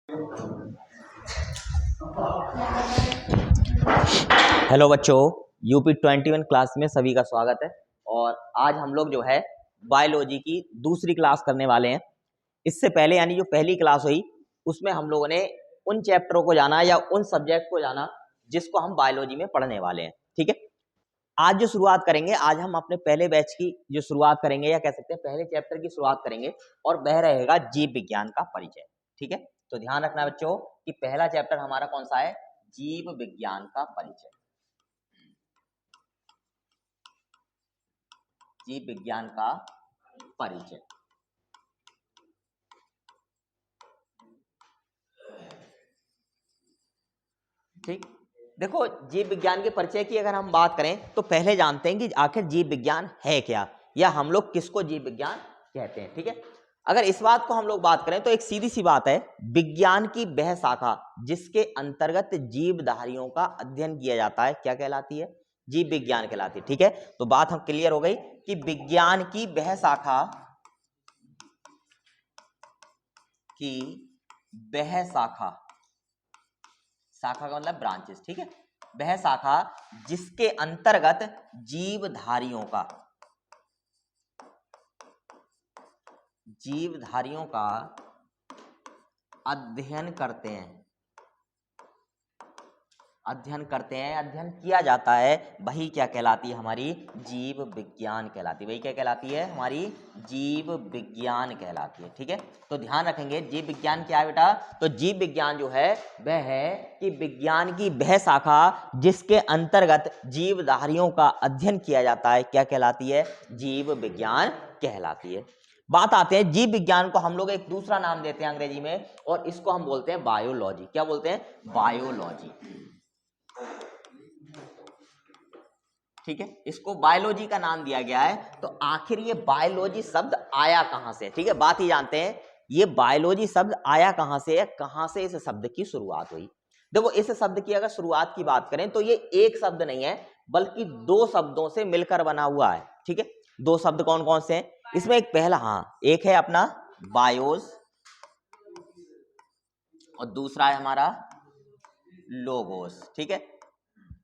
Hello बच्चों, UP 21 class में सभी का स्वागत है। और आज हम लोग जो है बायोलॉजी की दूसरी क्लास करने वाले हैं। इससे पहले यानी जो पहली क्लास हुई उसमें हम लोगों ने उन चैप्टरों को जाना या उन सब्जेक्ट को जाना जिसको हम बायोलॉजी में पढ़ने वाले हैं। ठीक है, आज जो शुरुआत करेंगे, आज हम अपने पहले बैच की जो शुरुआत करेंगे या कह सकते हैं पहले चैप्टर की शुरुआत करेंगे और वह रहेगा जीव विज्ञान का परिचय। ठीक है, तो ध्यान रखना बच्चों कि पहला चैप्टर हमारा कौन सा है? जीव विज्ञान का परिचय। जीव विज्ञान का परिचय। ठीक, देखो जीव विज्ञान के परिचय की अगर हम बात करें तो पहले जानते हैं कि आखिर जीव विज्ञान है क्या, या हम लोग किसको जीव विज्ञान कहते हैं। ठीक है, अगर इस बात को हम लोग बात करें तो एक सीधी सी बात है, विज्ञान की वह शाखा जिसके अंतर्गत जीवधारियों का अध्ययन किया जाता है क्या कहलाती है? जीव विज्ञान कहलाती है। ठीक है, तो बात हम क्लियर हो गई कि विज्ञान की वह शाखा शाखा का मतलब ब्रांचेस। ठीक है, वह शाखा जिसके अंतर्गत जीवधारियों का अध्ययन अध्ययन किया जाता है, वही क्या कहलाती है? हमारी जीव विज्ञान कहलाती है। वही क्या कहलाती है? हमारी जीव विज्ञान कहलाती है। ठीक है, तो ध्यान रखेंगे जीव विज्ञान क्या है बेटा? तो जीव विज्ञान जो है वह है कि विज्ञान की वह शाखा जिसके अंतर्गत जीवधारियों का अध्ययन किया जाता है क्या कहलाती है? जीव विज्ञान कहलाती है। बात आते हैं जीव विज्ञान को हम लोग एक दूसरा नाम देते हैं अंग्रेजी में, और इसको हम बोलते हैं बायोलॉजी। क्या बोलते हैं? बायोलॉजी। ठीक है, इसको बायोलॉजी का नाम दिया गया है। तो आखिर ये बायोलॉजी शब्द आया कहां से? ठीक है, बात ही जानते हैं ये बायोलॉजी शब्द आया कहां से है, कहां से इस शब्द की शुरुआत हुई। देखो, इस शब्द की अगर शुरुआत की बात करें तो ये एक शब्द नहीं है बल्कि दो शब्दों से मिलकर बना हुआ है। ठीक है, दो शब्द कौन कौन से हैं इसमें? एक पहला, एक है अपना बायोस और दूसरा है हमारा लोगोस। ठीक है,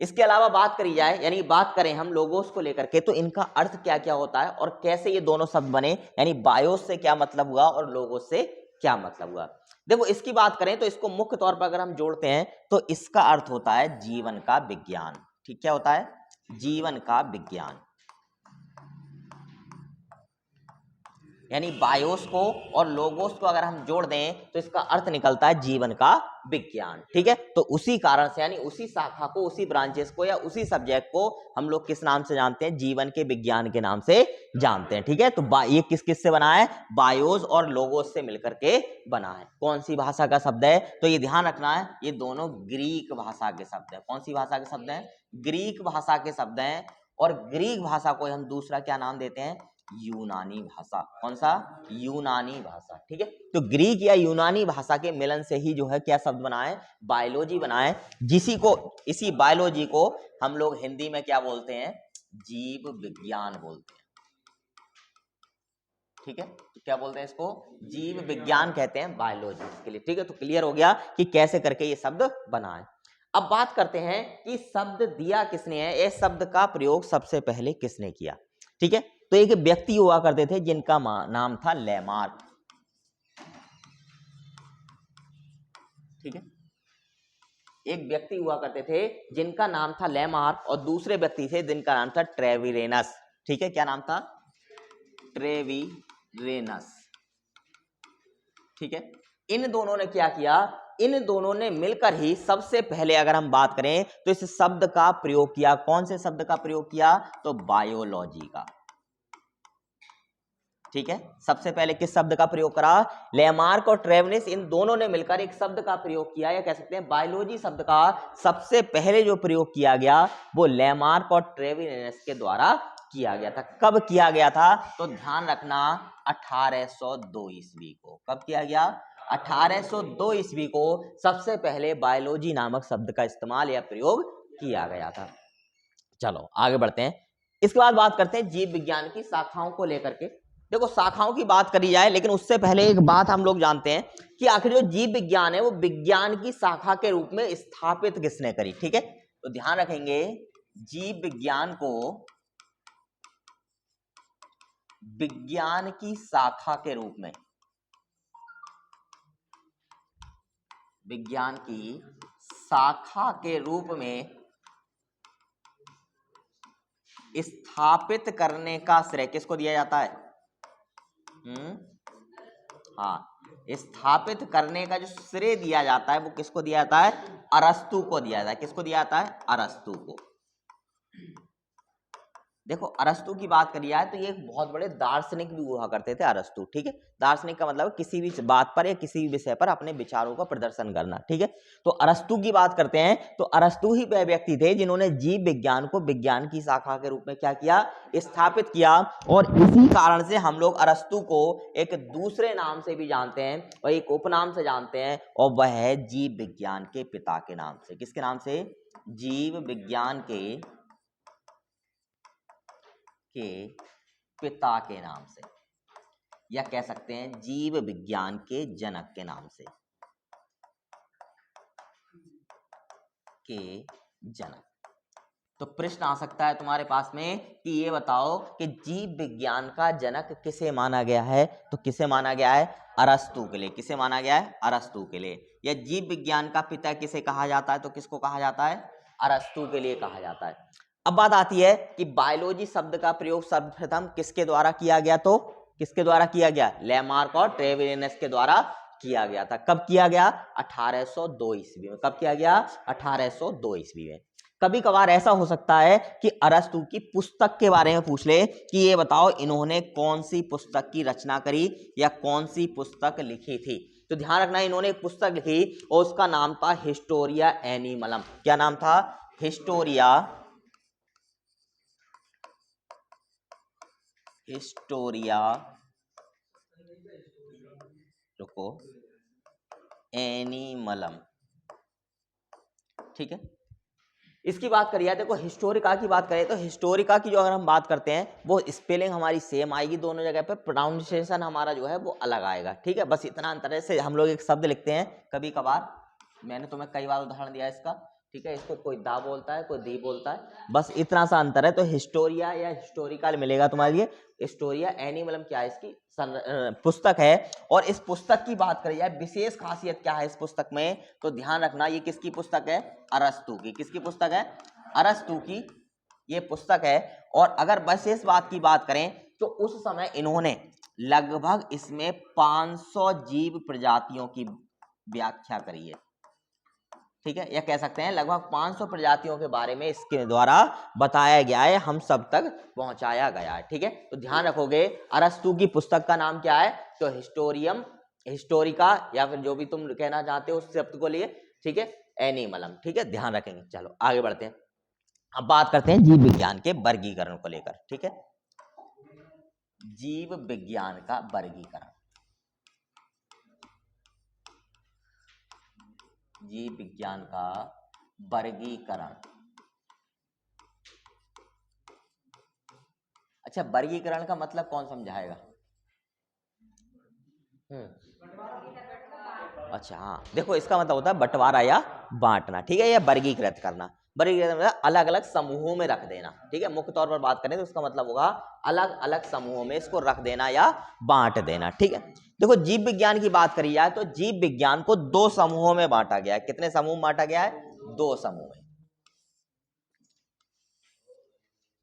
इसके अलावा बात करी जाए यानी बात करें हम लोगोस को लेकर के तो इनका अर्थ क्या क्या होता है और कैसे ये दोनों शब्द बने, यानी बायोस से क्या मतलब हुआ और लोगोस से क्या मतलब हुआ। देखो, इसकी बात करें तो इसको मुख्य तौर पर अगर हम जोड़ते हैं तो इसका अर्थ होता है जीवन का विज्ञान। ठीक, क्या होता है? जीवन का विज्ञान। यानी बायोस को और लोगोस को अगर हम जोड़ दें तो इसका अर्थ निकलता है जीवन का विज्ञान। ठीक है, तो उसी कारण से यानी उसी शाखा को, उसी ब्रांचेस को या उसी सब्जेक्ट को हम लोग किस नाम से जानते हैं? जीवन के विज्ञान के नाम से जानते हैं। ठीक है, तो ये किस किस से बना है? बायोस और लोगोस से मिलकर के बना है। कौन सी भाषा का शब्द है? तो ये ध्यान रखना है, ये दोनों ग्रीक भाषा के शब्द है। कौन सी भाषा के शब्द है? ग्रीक भाषा के शब्द हैं। और ग्रीक भाषा को हम दूसरा क्या नाम देते हैं? यूनानी भाषा। कौन सा? यूनानी भाषा। ठीक है, तो ग्रीक या यूनानी भाषा के मिलन से ही जो है क्या शब्द बना है? बायोलॉजी बना है, इसी बायोलॉजी को हम लोग हिंदी में क्या बोलते हैं? जीव विज्ञान बोलते हैं। ठीक है, तो क्या बोलते हैं इसको? जीव विज्ञान कहते हैं बायोलॉजी के लिए। ठीक है, तो क्लियर हो गया कि कैसे करके ये शब्द बना है। अब बात करते हैं कि शब्द दिया किसने है, इस शब्द का प्रयोग सबसे पहले किसने किया। ठीक है, तो एक व्यक्ति हुआ करते थे जिनका नाम था लेमार्क। ठीक है, एक व्यक्ति हुआ करते थे जिनका नाम था लेमार्क और दूसरे व्यक्ति थे जिनका नाम था ट्रेविरेनस। ठीक है, क्या नाम था? ट्रेविरेनस। ठीक है, इन दोनों ने क्या किया? इन दोनों ने मिलकर ही सबसे पहले अगर हम बात करें तो इस शब्द का प्रयोग किया। कौन से शब्द का प्रयोग किया? तो बायोलॉजी का। ठीक है, सबसे पहले किस शब्द का प्रयोग करा? लेमार्क और ट्रेविरेनस, इन दोनों ने मिलकर एक शब्द का प्रयोग किया, या कह सकते हैं बायोलॉजी शब्द का सबसे पहले जो प्रयोग किया गया वो लेमार्क और ट्रेविरेनस के द्वारा किया गया था। कब किया गया था? तो ध्यान रखना, 1802 ईस्वी को। कब किया गया? 1802 ईस्वी को सबसे पहले बायोलॉजी नामक शब्द का इस्तेमाल या प्रयोग किया गया था। चलो आगे बढ़ते हैं। इसके बाद बात करते हैं जीव विज्ञान की शाखाओं को लेकर के। देखो शाखाओं की बात करी जाए, लेकिन उससे पहले एक बात हम लोग जानते हैं कि आखिर जो जीव विज्ञान है वो विज्ञान की शाखा के रूप में स्थापित किसने करी। ठीक है, तो ध्यान रखेंगे जीव विज्ञान को विज्ञान की शाखा के रूप में, विज्ञान की शाखा के रूप में स्थापित करने का श्रेय किसको दिया जाता है? हाँ, स्थापित करने का जो श्रेय दिया जाता है वो किसको दिया जाता है? अरस्तु को दिया जाता है। किसको दिया जाता है? अरस्तु को। देखो अरस्तु की बात करी जाए तो ये एक बहुत बड़े दार्शनिक भी हुआ करते थे अरस्तु। ठीक है, दार्शनिक का मतलब किसी भी बात पर या किसी भी विषय पर अपने विचारों का प्रदर्शन करना। ठीक है, तो अरस्तु की बात करते हैं तो अरस्तु ही वह व्यक्ति थे जिन्होंने जीव विज्ञान को विज्ञान की शाखा के रूप में क्या किया? स्थापित किया। और इसी कारण से हम लोग अरस्तु को एक दूसरे नाम से भी जानते हैं और एक उपनाम से जानते हैं, और वह है जीव विज्ञान के पिता के नाम से। किसके नाम से? जीव विज्ञान के पिता के नाम से, या कह सकते हैं जीव विज्ञान के जनक के नाम से, के जनक। तो प्रश्न आ सकता है तुम्हारे पास में कि ये बताओ कि जीव विज्ञान का जनक किसे माना गया है? तो किसे माना गया है? अरस्तु के लिए। किसे माना गया है? अरस्तु के लिए। या जीव विज्ञान का पिता किसे कहा जाता है? तो किसको कहा जाता है? अरस्तु के लिए कहा जाता है। अब बात आती है कि बायोलॉजी शब्द का प्रयोग सर्वप्रथम किसके द्वारा किया गया? तो किसके द्वारा किया गया? लेमार्क और ट्रेविलियस के द्वारा किया गया था। कब किया गया? 1802 ईस्वी में। कब किया गया? 1802 ईस्वी में। कभी कभार ऐसा हो सकता है कि अरस्तु की पुस्तक के बारे में पूछ ले कि ये बताओ इन्होंने कौन सी पुस्तक की रचना करी या कौन सी पुस्तक लिखी थी। तो ध्यान रखना इन्होंने एक पुस्तक लिखी और उसका नाम था हिस्टोरिया एनिमलम। क्या नाम था? हिस्टोरिया रुको एनिमलम। ठीक है, इसकी बात करिए। देखो हिस्टोरिका की बात करें तो हिस्टोरिका की जो अगर हम बात करते हैं वो स्पेलिंग हमारी सेम आएगी दोनों जगह पे, प्रोनाउंसिएशन हमारा जो है वो अलग आएगा। ठीक है, बस इतना अंतर है। से हम लोग एक शब्द लिखते हैं कभी कभार, मैंने तुम्हें कई बार उदाहरण दिया इसका। ठीक है, इसको कोई दा बोलता है, कोई दी बोलता है, बस इतना सा अंतर है। तो हिस्टोरिया या हिस्टोरिकल मिलेगा तुम्हारे लिए। हिस्टोरिया एनिमलम क्या है? इसकी पुस्तक है। और इस पुस्तक की बात करी जाए विशेष खासियत क्या है इस पुस्तक में, तो ध्यान रखना ये किसकी पुस्तक है? अरस्तु की। किसकी पुस्तक है? अरस्तु की ये पुस्तक है। और अगर विशेष बात की बात करें तो उस समय इन्होंने लगभग इसमें 500 जीव प्रजातियों की व्याख्या करी है। ठीक है, या कह सकते हैं लगभग 500 प्रजातियों के बारे में इसके द्वारा बताया गया है, हम सब तक पहुंचाया गया है। ठीक है, तो ध्यान रखोगे अरस्तु की पुस्तक का नाम क्या है? तो हिस्टोरिका, या फिर जो भी तुम कहना चाहते हो उस शब्द को लिए। ठीक है, एनिमलम। ठीक है, ध्यान रखेंगे। चलो आगे बढ़ते हैं। अब बात करते हैं जीव विज्ञान के वर्गीकरण को लेकर। ठीक है, जीव विज्ञान का वर्गीकरण। जीव विज्ञान का वर्गीकरण। अच्छा, वर्गीकरण का मतलब कौन समझाएगा? अच्छा हाँ, देखो इसका मतलब होता है बंटवारा या बांटना। ठीक है, या वर्गीकृत करना। वर्गीकृत मतलब अलग अलग समूहों में रख देना। ठीक है, मुख्य तौर पर बात करें तो उसका मतलब होगा अलग अलग समूहों में इसको रख देना या बांट देना। ठीक है, देखो जीव विज्ञान की बात करी जाए तो जीव विज्ञान को 2 समूहों में बांटा गया है। कितने समूह में बांटा गया है? 2 समूह में।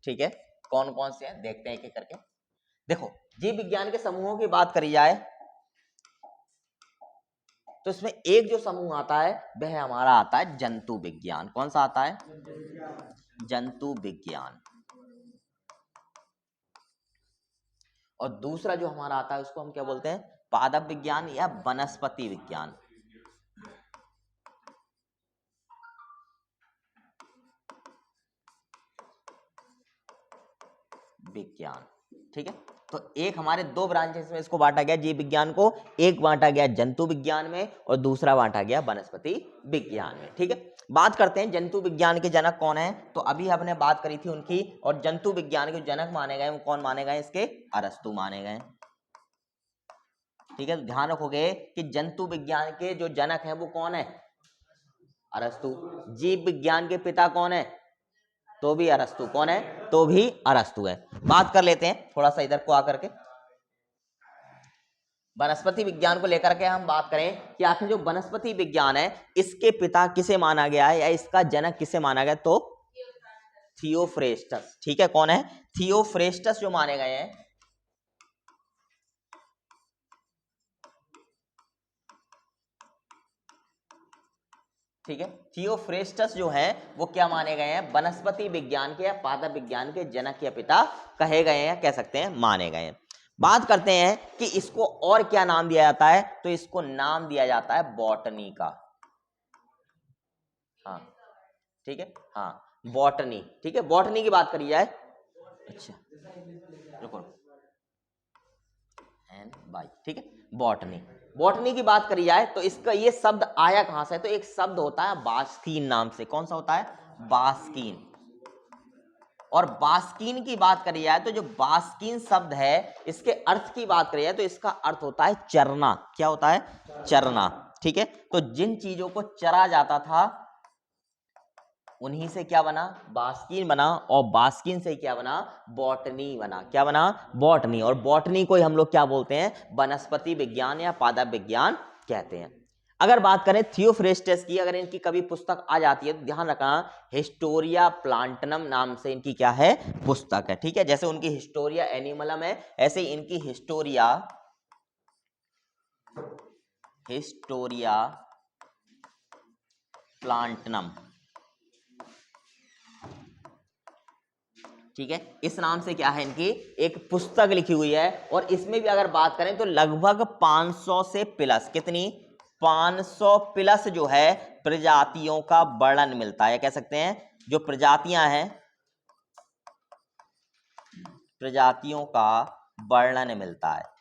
ठीक है, कौन कौन से हैं देखते हैं एक एक करके। देखो जीव विज्ञान के समूहों की बात करी जाए तो इसमें एक जो समूह आता है वह हमारा आता है जंतु विज्ञान। कौन सा आता है? जंतु विज्ञान। और दूसरा जो हमारा आता है उसको हम क्या बोलते हैं? पादप विज्ञान या वनस्पति विज्ञान। ठीक है, तो एक हमारे 2 ब्रांचेस में इसको बांटा गया जीव विज्ञान को। एक बांटा गया जंतु विज्ञान में और दूसरा बांटा गया वनस्पति विज्ञान में। ठीक है, बात करते हैं जंतु विज्ञान के जनक कौन है। तो अभी हमने बात करी थी उनकी, और जंतु विज्ञान के जनक माने गए वो कौन माने गए? इसके अरस्तु माने गए। ठीक है, ध्यान रखोगे कि जंतु विज्ञान के जो जनक हैं वो कौन है? अरस्तु। जीव विज्ञान के पिता कौन है? तो भी अरस्तु। कौन है? तो भी अरस्तु है। बात कर लेते हैं थोड़ा सा इधर को आकर के, वनस्पति विज्ञान को लेकर के हम बात करें कि आखिर जो वनस्पति विज्ञान है इसके पिता किसे माना गया है या इसका जनक किसे माना गया? तो थियोफ्रेस्टस। ठीक है, कौन है? थियोफ्रेस्टस जो माने गए हैं। ठीक है, थियोफ्रेस्टस जो है वो क्या माने गए हैं? वनस्पति विज्ञान के या पादप विज्ञान के जनक या पिता कहे गए हैं, कह सकते हैं माने गए हैं। बात करते हैं कि इसको और क्या नाम दिया जाता है, तो इसको नाम दिया जाता है बॉटनी का। हाँ ठीक है, हाँ बॉटनी। ठीक है, बॉटनी की बात करी जाए, अच्छा रुको एन बाई, ठीक है, बॉटनी। बॉटनी की बात करी जाए तो इसका ये शब्द आया कहां से? तो एक शब्द होता है बास्कीन नाम से। कौन सा होता है? बास्कीन। और बास्कीन की बात करी जाए तो जो बास्कीन शब्द है इसके अर्थ की बात करी जाए तो इसका अर्थ होता है चरना। क्या होता है? चरना। ठीक है, तो जिन चीजों को चरा जाता था उन्हीं से क्या बना? बास्कीन बना। और बास्कीन से क्या बना? बॉटनी बना। क्या बना? बॉटनी। और बॉटनी को हम लोग क्या बोलते हैं? वनस्पति विज्ञान या पादप विज्ञान कहते हैं। अगर बात करें थियोफ्रेस्टस की, अगर इनकी कभी पुस्तक आ जाती है तो ध्यान रखना हिस्टोरिया प्लांटनम नाम से इनकी क्या है? पुस्तक है। ठीक है, जैसे उनकी हिस्टोरिया एनिमलम है ऐसे इनकी हिस्टोरिया प्लांटनम। ठीक है, इस नाम से क्या है इनकी एक पुस्तक लिखी हुई है। और इसमें भी अगर बात करें तो लगभग 500 से प्लस, कितनी? 500 प्लस जो है प्रजातियों का वर्णन मिलता है। कह सकते हैं जो प्रजातियां हैं प्रजातियों का वर्णन मिलता है।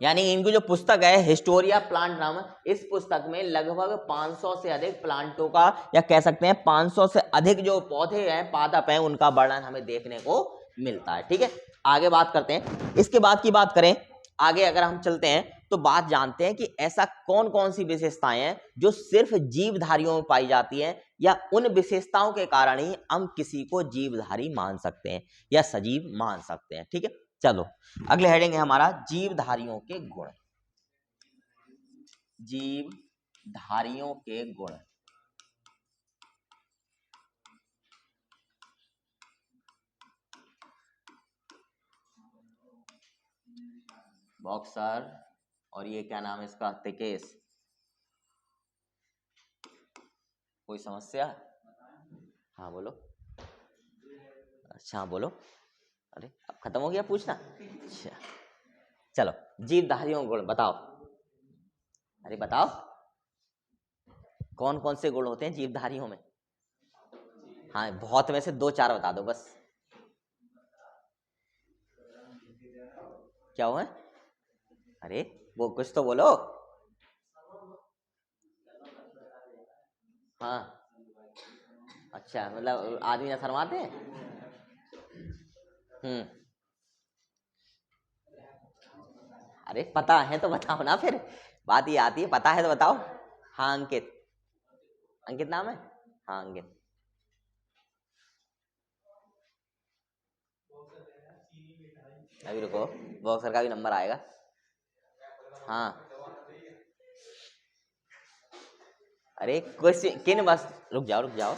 यानी इनकी जो पुस्तक है हिस्टोरिया प्लांट नाम, इस पुस्तक में लगभग 500 से अधिक प्लांटों का या कह सकते हैं 500 से अधिक जो पौधे हैं पादप हैं उनका वर्णन हमें देखने को मिलता है। ठीक है, आगे बात करते हैं। इसके बाद की बात करें आगे अगर हम चलते हैं तो बात जानते हैं कि ऐसा कौन कौन सी विशेषताएं हैं जो सिर्फ जीवधारियों में पाई जाती हैं या उन विशेषताओं के कारण ही हम किसी को जीवधारी मान सकते हैं या सजीव मान सकते हैं। ठीक है, चलो अगले हेडिंग है हमारा जीवधारियों के गुण। जीवधारियों के गुण। बॉक्सर और ये क्या नाम है इसका? तिकेश। कोई समस्या? हाँ बोलो। अच्छा हाँ बोलो। अरे अब खत्म हो गया पूछना? अच्छा चलो, जीवधारियों के गुण बताओ। अरे बताओ कौन कौन से गुण होते हैं जीवधारियों में? हाँ बहुत में से 2-4 बता दो बस। क्या हुआ? अरे वो कुछ तो बोलो। हाँ अच्छा, मतलब आदमी ना शर्माते हैं। अरे पता है तो बताओ ना, फिर बात ये आती है पता है तो बताओ। हाँ अंकित। अंकित नाम है? हाँ अंकित। अभी रुको, बॉक्सर का भी नंबर आएगा। हाँ अरे कुछ किन बस रुक जाओ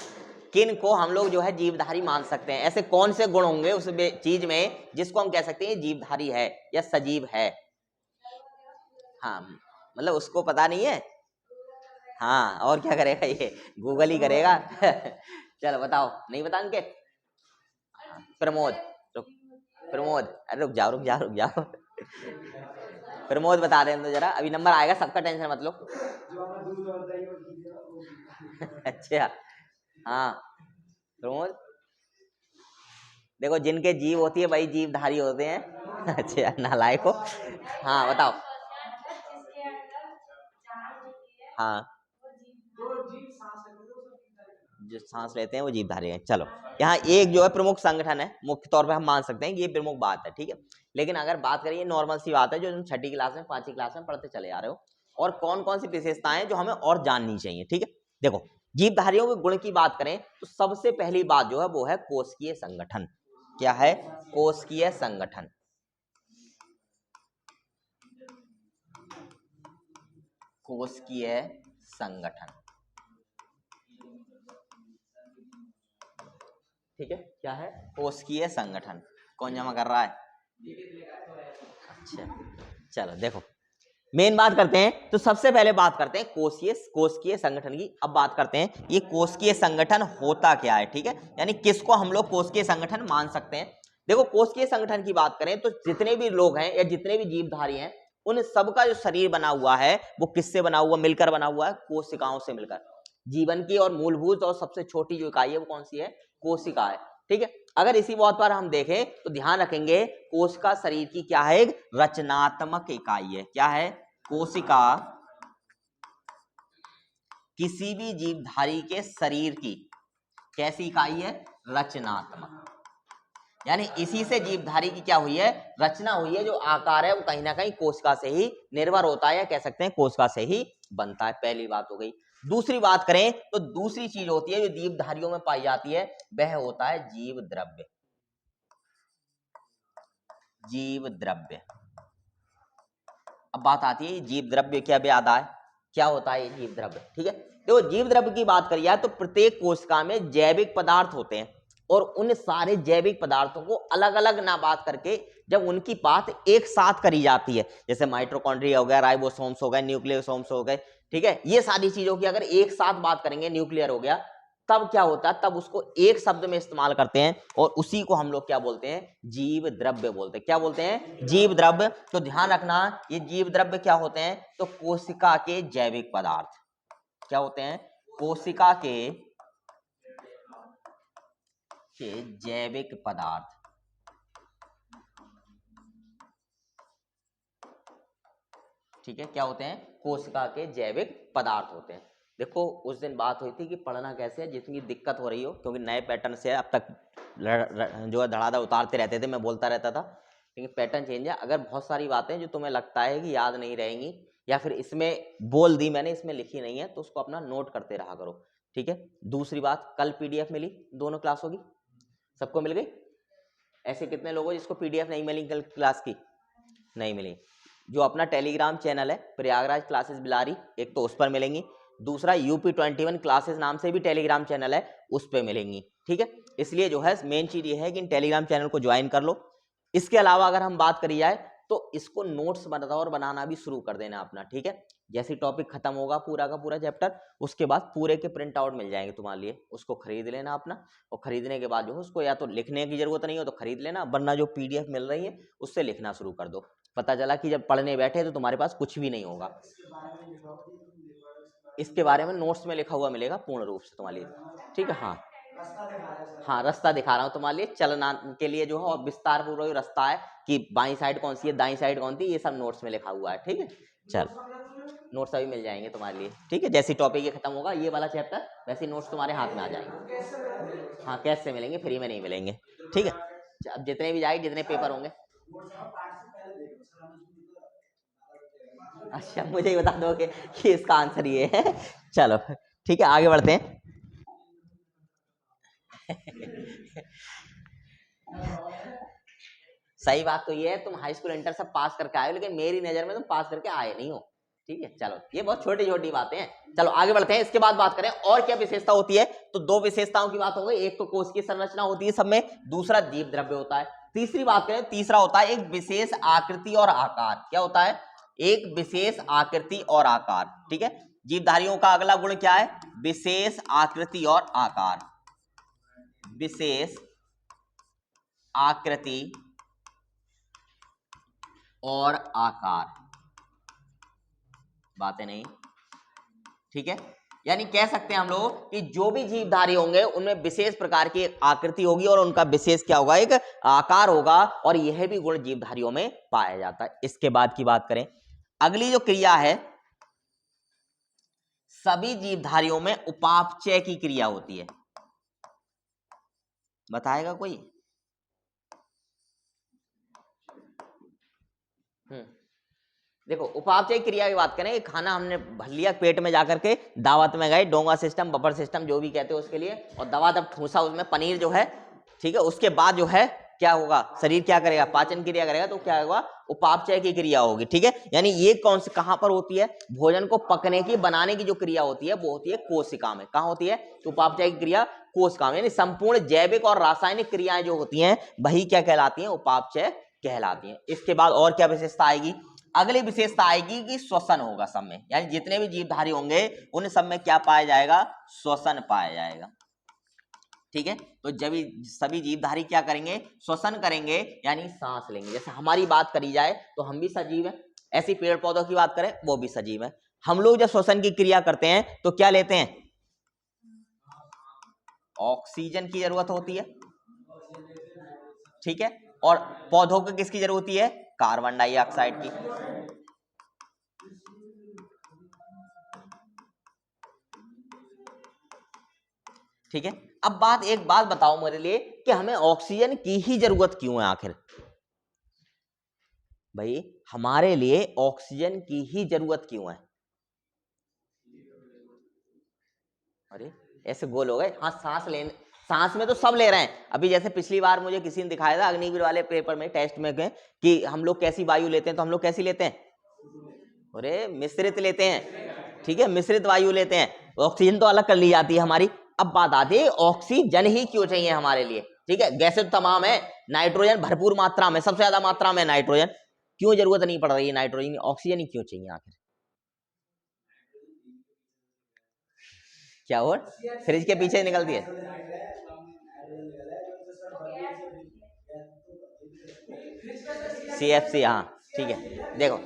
किन को हम लोग जो है जीवधारी मान सकते हैं? ऐसे कौन से गुण होंगे उस चीज में जिसको हम कह सकते हैं जीवधारी है या सजीव है? हाँ मतलब उसको पता नहीं है। हाँ और क्या करेगा ये? गूगल ही करेगा। चलो बताओ, नहीं बता इनके। प्रमोद। रुक, प्रमोद अरे रुक जाओ प्रमोद बता रहे हैं तो जरा, अभी नंबर आएगा सबका, टेंशन मत लो। अच्छा हाँ प्रमोद, देखो जिनके जीव होती है वही जीवधारी होते हैं। अच्छा नालायक हो। हाँ बताओ। हाँ जो सांस लेते हैं वो जीवधारी हैं। चलो यहाँ एक जो है प्रमुख संगठन है, मुख्य तौर पे हम मान सकते हैं कि ये प्रमुख बात है। ठीक है, लेकिन अगर बात करिए नॉर्मल सी बात है जो तुम छठी क्लास में 5वीं क्लास में पढ़ते चले आ रहे हो, और कौन कौन सी विशेषताएं जो हमें और जाननी चाहिए। ठीक है, देखो जीवधारियों के गुण की बात करें तो सबसे पहली बात जो है वो है कोशिकीय संगठन। क्या है? कोशिकीय संगठन। कोशिकीय संगठन, ठीक है, क्या है? कोशिकीय संगठन। कौन जमा कर रहा है? अच्छा, चलो देखो मेन बात करते हैं, तो सबसे पहले बात करते हैं कोशिकीय संगठन की। अब बात करते हैं ये कोशिकीय संगठन होता क्या है। ठीक है, यानी किसको हम लोग कोशिकीय संगठन मान सकते हैं। देखो कोशिकीय संगठन की बात करें तो जितने भी लोग हैं या जितने भी जीवधारी हैं उन सबका जो शरीर बना हुआ है वो किससे बना हुआ? मिलकर बना हुआ है, कोशिकाओं से मिलकर। जीवन की और मूलभूत और सबसे छोटी जो इकाई है वो कौन सी है? कोशिका है। ठीक है, अगर इसी बात पर हम देखें तो ध्यान रखेंगे कोशिका शरीर की क्या है? एक रचनात्मक इकाई है। क्या है? कोशिका किसी भी जीवधारी के शरीर की कैसी इकाई है? रचनात्मक। यानी इसी से जीवधारी की क्या हुई है? रचना हुई है। जो आकार है वो कहीं ना कहीं कोशिका से ही निर्भर होता है, या कह सकते हैं कोशिका से ही बनता है। पहली बात हो गई। दूसरी बात करें तो दूसरी चीज होती है जो जीवधारियों में पाई जाती है, वह होता है जीव द्रव्य। जीव द्रव्य। अब बात आती है जीव द्रव्य क्या याद आए? क्या होता है ये जीव द्रव्य? ठीक है, देखो जीव द्रव्य की बात करिए तो प्रत्येक कोशिका में जैविक पदार्थ होते हैं, और उन सारे जैविक पदार्थों को अलग अलग ना बात करके जब उनकी बात एक साथ करी जाती है, जैसे माइटोकॉन्ड्रिया हो गया, राइबोसोम्स हो गए, न्यूक्लियोसोम्स हो गए, ठीक है, ये सारी चीजों की अगर एक साथ बात करेंगे, न्यूक्लियर हो गया, तब क्या होता है? तब उसको एक शब्द में इस्तेमाल करते हैं, और उसी को हम लोग क्या बोलते हैं? जीव द्रव्य बोलते हैं। क्या बोलते हैं? जीव द्रव्य। तो ध्यान रखना ये जीव द्रव्य क्या होते हैं? तो कोशिका के जैविक पदार्थ। क्या होते हैं? कोशिका के जैविक पदार्थ। ठीक है, क्या होते हैं? कोशिका के जैविक पदार्थ होते हैं। देखो उस दिन बात हुई थी कि पढ़ना कैसे है, जितनी दिक्कत हो रही हो, क्योंकि नए पैटर्न से अब तक जो है धड़ाधड़ उतारते रहते थे, मैं बोलता रहता था, लेकिन पैटर्न चेंज है। अगर बहुत सारी बातें जो तुम्हें लगता है कि याद नहीं रहेंगी, या फिर इसमें बोल दी मैंने इसमें लिखी नहीं है, तो उसको अपना नोट करते रहा करो। ठीक है, दूसरी बात, कल पीडीएफ मिली दोनों क्लासों की? सबको मिल गई? ऐसे कितने लोगों जिसको पीडीएफ नहीं मिली कल क्लास की? नहीं मिली। जो अपना टेलीग्राम चैनल है प्रयागराज क्लासेस बिलारी, एक तो उस पर मिलेंगी, दूसरा UP21 क्लासेस नाम से भी टेलीग्राम चैनल है, उस पर मिलेंगी। ठीक है, इसलिए जो है मेन चीज ये है कि इन टेलीग्राम चैनल को ज्वाइन कर लो। इसके अलावा अगर हम बात करी जाए तो इसको नोट्स बनाना और बनाना भी शुरू कर देना अपना। ठीक है, जैसे टॉपिक खत्म होगा पूरा का पूरा चैप्टर, उसके बाद पूरे के प्रिंट आउट मिल जाएंगे तुम्हारे लिए, उसको खरीद लेना अपना, और खरीदने के बाद जो है उसको या तो लिखने की जरूरत नहीं हो तो खरीद लेना, वरना जो PDF मिल रही है उससे लिखना शुरू कर दो। पता चला कि जब पढ़ने बैठे तो तुम्हारे पास कुछ भी नहीं होगा। इसके बारे में नोट्स में लिखा हुआ मिलेगा पूर्ण रूप से तुम्हारे लिए। ठीक है, हाँ हाँ, रास्ता दिखा रहा हूँ तुम्हारे लिए चलना के लिए जो है, और विस्तार पूर्वक रास्ता है कि बाईं साइड कौन सी है, दाईं साइड कौन सी, ये सब नोट्स में लिखा हुआ है। ठीक है, चल नोट्स अभी मिल जाएंगे तुम्हारे लिए। ठीक है, जैसे टॉपिक ये खत्म होगा ये वाला चैप्टर, वैसे नोट्स तुम्हारे हाथ में आ जाएंगे। हाँ, कैसे मिलेंगे? फ्री में नहीं मिलेंगे। ठीक है, अब जितने भी जाएंगे, जितने पेपर होंगे। अच्छा, मुझे ही बता दोगे कि इसका आंसर ये है? चलो ठीक है, आगे बढ़ते हैं। सही बात तो ये है तुम हाई स्कूल इंटर सब पास करके आए हो, लेकिन मेरी नजर में तुम पास करके आए नहीं हो। ठीक है, चलो ये बहुत छोटी छोटी बातें हैं। चलो आगे बढ़ते हैं। इसके बाद बात करें और क्या विशेषता होती है, तो दो विशेषताओं की बात हो गई, एक तो कोशिकीय संरचना होती है सब में, दूसरा जीव द्रव्य होता है। तीसरी बात करें, तीसरा होता है एक विशेष आकृति और आकार। क्या होता है? एक विशेष आकृति और आकार। ठीक है, जीवधारियों का अगला गुण क्या है? विशेष आकृति और आकार। विशेष आकृति और आकार। बातें नहीं? ठीक है, यानी कह सकते हैं हम लोग कि जो भी जीवधारी होंगे उनमें विशेष प्रकार की आकृति होगी, और उनका विशेष क्या होगा? एक आकार होगा, और यह भी गुण जीवधारियों में पाया जाता है। इसके बाद की बात करें, अगली जो क्रिया है, सभी जीवधारियों में उपापचय की क्रिया होती है। बताएगा कोई? देखो उपापचय क्रिया की बात करें, खाना हमने भर लिया पेट में जाकर के, दावत में गए, डोंगा सिस्टम, बफर सिस्टम जो भी कहते हो उसके लिए, और दवा जब ठूसा उसमें पनीर जो है, ठीक है, उसके बाद जो है क्या होगा, शरीर क्या करेगा, पाचन क्रिया करेगा, तो क्या होगा, उपापचय की क्रिया होगी। ठीक है, यानी ये कौन से कहां पर होती है, भोजन को पकने की बनाने की जो क्रिया होती है वो होती है कोशिका में। कहां होती है, तो उपापचय की क्रिया कोशिका में, यानी संपूर्ण जैविक और रासायनिक क्रियाएं जो होती हैं वही क्या कहलाती हैं, उपापचय कहलाती हैं। इसके बाद और क्या विशेषता आएगी, अगली विशेषता आएगी कि श्वसन होगा सब में, यानी जितने भी जीवधारी होंगे उन सब में क्या पाया जाएगा, श्वसन पाया जाएगा। ठीक है, तो जब सभी जीवधारी क्या करेंगे, श्वसन करेंगे, यानी सांस लेंगे। जैसे हमारी बात करी जाए तो हम भी सजीव हैं, ऐसी पेड़ पौधों की बात करें वो भी सजीव है। हम लोग जब श्वसन की क्रिया करते हैं तो क्या लेते हैं, ऑक्सीजन की जरूरत होती है। ठीक है, और पौधों को किसकी जरूरत होती है, कार्बन डाइऑक्साइड की। ठीक है, अब एक बात बताओ मेरे लिए कि हमें ऑक्सीजन की ही जरूरत क्यों है आखिर, भाई हमारे लिए ऑक्सीजन की ही जरूरत क्यों है। अरे ऐसे गोल हो गए, हाँ सांस लेने, सांस में तो सब ले रहे हैं। अभी जैसे पिछली बार मुझे किसी ने दिखाया था अग्निवीर वाले पेपर में, टेस्ट में गए कि हम लोग कैसी वायु लेते हैं, तो हम लोग कैसी लेते हैं, अरे मिश्रित लेते हैं। ठीक है, मिश्रित वायु लेते हैं, ऑक्सीजन तो अलग कर ली जाती है हमारी। अब बात आती है ऑक्सीजन ही क्यों चाहिए हमारे लिए। ठीक है, गैसें तो तमाम है, नाइट्रोजन भरपूर मात्रा में, सबसे ज्यादा मात्रा में नाइट्रोजन, क्यों जरूरत नहीं पड़ रही है नाइट्रोजन, ऑक्सीजन ही क्यों चाहिए आखिर। क्या हो, फ्रिज के पीछे निकलती है, CFC, हाँ ठीक है। देखो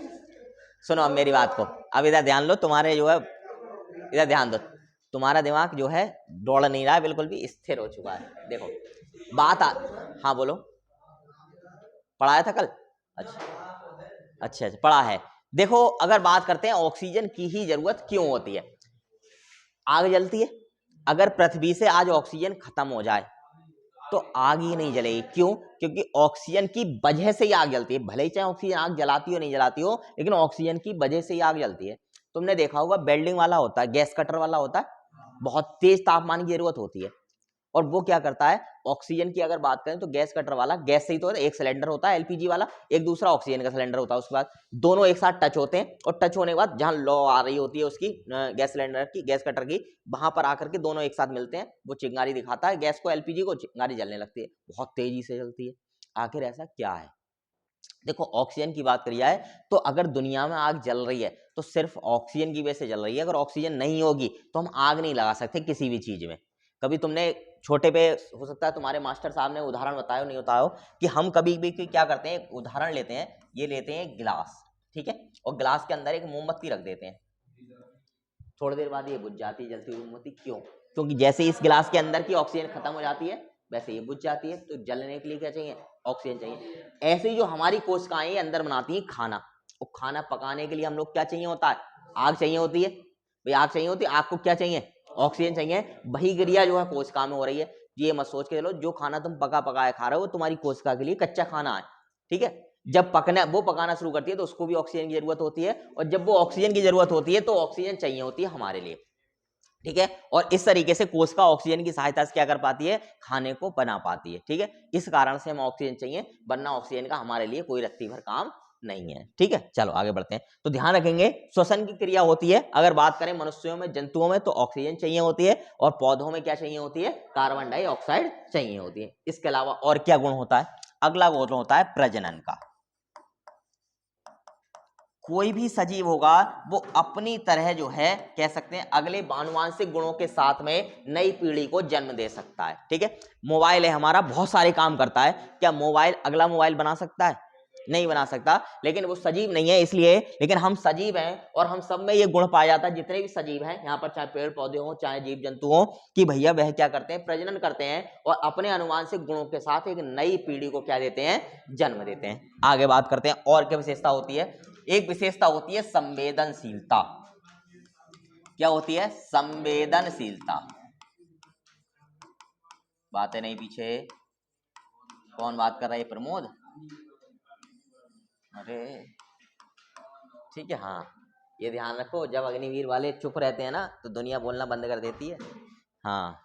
सुनो अब मेरी बात को, अब इधर ध्यान लो, तुम्हारे जो है इधर ध्यान दो, तुम्हारा दिमाग जो है दौड़ नहीं रहा है, बिल्कुल भी स्थिर हो चुका है। देखो हाँ बोलो, पढ़ाया था कल, अच्छा पढ़ा है। देखो अगर बात करते हैं ऑक्सीजन की ही जरूरत क्यों होती है, आग जलती है, अगर पृथ्वी से आज ऑक्सीजन खत्म हो जाए तो आग ही नहीं जलेगी, क्यों, क्योंकि ऑक्सीजन की वजह से ही आग जलती है। भले ही चाहे ऑक्सीजन आग जलाती हो नहीं जलाती हो, लेकिन ऑक्सीजन की वजह से ही आग जलती है। तुमने देखा होगा वेल्डिंग वाला होता है, गैस कटर वाला होता है, बहुत तेज तापमान की जरूरत होती है, और वो क्या करता है, ऑक्सीजन की अगर बात करें तो गैस कटर वाला गैस से ही तो एक सिलेंडर होता है एलपीजी वाला, एक दूसरा ऑक्सीजन का सिलेंडर होता है, उसके बाद दोनों एक साथ टच होते हैं, और टच होने के बाद जहां लौ आ रही होती है उसकी गैस सिलेंडर की, गैस कटर की, वहां पर आकर के दोनों एक साथ मिलते हैं, वो चिंगारी दिखाता है गैस को, एलपीजी को, चिंगारी जलने लगती है, बहुत तेजी से जलती है। आखिर ऐसा क्या है, देखो ऑक्सीजन की बात करी जाए तो अगर दुनिया में आग जल रही है तो सिर्फ ऑक्सीजन की वजह से जल रही है, अगर ऑक्सीजन नहीं होगी तो हम आग नहीं लगा सकते किसी भी चीज में। कभी तुमने छोटे पे, हो सकता है तुम्हारे मास्टर साहब ने उदाहरण बताया नहीं होता हो, कि हम कभी भी क्या करते हैं, उदाहरण लेते हैं, ये लेते हैं गिलास, ठीक है, और गिलास के अंदर एक मोमबत्ती रख देते हैं, थोड़ी देर बाद ये बुझ जाती है जलती हुई मोमबत्ती, क्यों, क्योंकि जैसे इस गिलास के अंदर की ऑक्सीजन खत्म हो जाती है वैसे ये बुझ जाती है, तो जलने के लिए क्या चाहिए, ऑक्सीजन चाहिए। ऐसे ही जो हमारी कोशिकाएं अंदर बनाती हैं खाना, और खाना पकाने के लिए हम लोग क्या चाहिए होता है, आग चाहिए होती है, भाई आग चाहिए होती है, आग को क्या चाहिए, ऑक्सीजन चाहिए। वही क्रिया जो है कोशिका में हो रही है। ये मत सोच के चलो जो खाना तुम पका पकाया खा रहे हो वो तुम्हारी कोशिका के लिए कच्चा खाना है, ठीक है, जब पकाना शुरू करती है तो उसको भी ऑक्सीजन की जरूरत होती है, और जब वो ऑक्सीजन की जरूरत होती है तो ऑक्सीजन चाहिए होती है हमारे लिए। ठीक है, और इस तरीके से कोशिका ऑक्सीजन की सहायता से क्या कर पाती है, खाने को बना पाती है। ठीक है, इस कारण से हमें ऑक्सीजन चाहिए, वरना ऑक्सीजन का हमारे लिए कोई रत्ती भर काम नहीं है। ठीक है, चलो आगे बढ़ते हैं। तो ध्यान रखेंगे श्वसन की क्रिया होती है, अगर बात करें मनुष्यों में, जंतुओं में तो ऑक्सीजन चाहिए होती है, और पौधों में क्या चाहिए होती है, कार्बन डाइऑक्साइड चाहिए होती है। इसके अलावा और क्या गुण होता है, अगला गुण होता है प्रजनन का। कोई भी सजीव होगा वो अपनी तरह जो है कह सकते हैं अगले आनुवांशिक गुणों के साथ में नई पीढ़ी को जन्म दे सकता है। ठीक है, मोबाइल है हमारा, बहुत सारे काम करता है, क्या मोबाइल अगला मोबाइल बना सकता है, नहीं बना सकता, लेकिन वो सजीव नहीं है इसलिए, लेकिन हम सजीव हैं और हम सब में ये गुण पाया जाता है, जितने भी सजीव हैं यहाँ पर, चाहे पेड़ पौधे हो चाहे जीव जंतु हो, कि भैया वह क्या करते हैं, प्रजनन करते हैं, और अपने आनुवांशिक गुणों के साथ एक नई पीढ़ी को क्या देते हैं, जन्म देते हैं। आगे बात करते हैं और क्या विशेषता होती है, एक विशेषता होती है संवेदनशीलता। क्या होती है, संवेदनशीलता। बातें नहीं पीछे, कौन बात कर रहा है, प्रमोद, अरे ठीक है। हाँ, ये ध्यान रखो, जब अग्निवीर वाले चुप रहते हैं ना तो दुनिया बोलना बंद कर देती है। हाँ,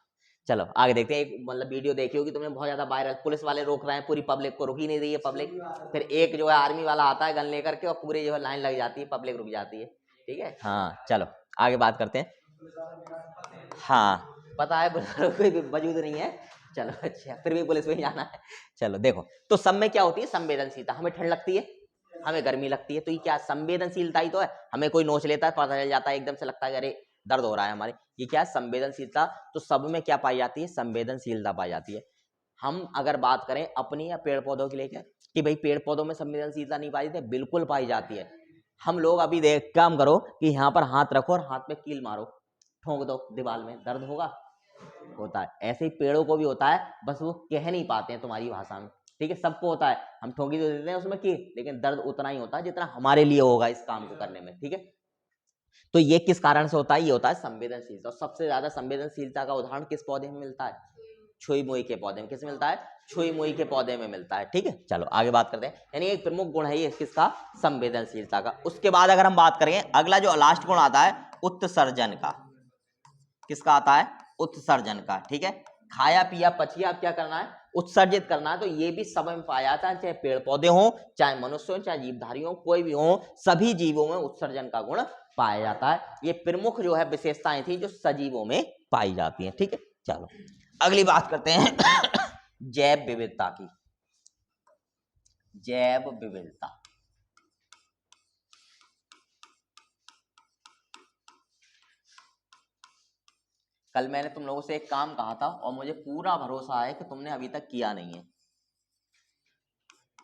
चलो आगे देखते हैं। एक मतलब वीडियो देखी होगी तुमने, बहुत ज्यादा वायरल, पुलिस वाले रोक रहे हैं, पूरी पब्लिक को, रुक ही नहीं रही है पब्लिक, फिर एक जो है आर्मी वाला आता है गन लेकर के और पूरी जो है लाइन लग जाती है, पब्लिक रुक जाती है। ठीक है। हाँ, चलो आगे बात करते हैं। हाँ, पता है पुलिस वालों को कोई वजूद नहीं है, चलो अच्छा, फिर भी पुलिस में ही जाना है। चलो देखो, तो सब में क्या होती है, संवेदनशीलता। हमें ठंड लगती है, हमें गर्मी लगती है, तो ये क्या संवेदनशीलता ही तो है। हमें कोई नोच लेता है, पता चल जाता है, एकदम से लगता है अरे दर्द हो रहा है हमारे, ये क्या है, संवेदनशीलता। तो सब में क्या पाई जाती है, संवेदनशीलता पाई जाती है। हम अगर बात करें अपनी या पेड़ पौधों के लिए, क्या कि भाई पेड़ पौधों में संवेदनशीलता नहीं पाई जाती है, बिल्कुल पाई जाती है। हम लोग अभी देख काम करो कि यहाँ पर हाथ रखो और हाथ में कील मारो, ठोक दो दीवार में, दर्द होगा, होता है। ऐसे ही पेड़ों को भी होता है, बस वो कह नहीं पाते हैं तुम्हारी भाषा में। ठीक है, सबको होता है, हम ठोकी तो देते हैं उसमें की, लेकिन दर्द उतना ही होता है जितना हमारे लिए होगा इस काम को करने में। ठीक है, तो ये किस कारण से होता है, ये होता है संवेदनशीलता। और सबसे ज्यादा संवेदनशीलता का उदाहरण किस पौधे में मिलता है, छुई मुई के पौधे में। किस मिलता है, छुई मुई के पौधे में मिलता है। ठीक है, चलो आगे बात करते हैं। यानी एक प्रमुख गुण है ये किसका, संवेदनशीलता का। उसके बाद अगर हम बात करें, अगला जो लास्ट गुण आता है उत्सर्जन का। किसका आता है, उत्सर्जन का। ठीक है, खाया पिया पचिया, अब क्या करना है, उत्सर्जित करना है। तो ये भी सब में पाया जाता है, चाहे पेड़ पौधे हो, चाहे मनुष्य हो, चाहे जीवधारी हो, कोई भी हो, सभी जीवों में उत्सर्जन का गुण पाया जाता है। ये प्रमुख जो है विशेषताएं थी जो सजीवों में पाई जाती हैं। ठीक है, चलो अगली बात करते हैं जैव विविधता की। जैव विविधता, कल मैंने तुम लोगों से एक काम कहा था और मुझे पूरा भरोसा है कि तुमने अभी तक किया नहीं है।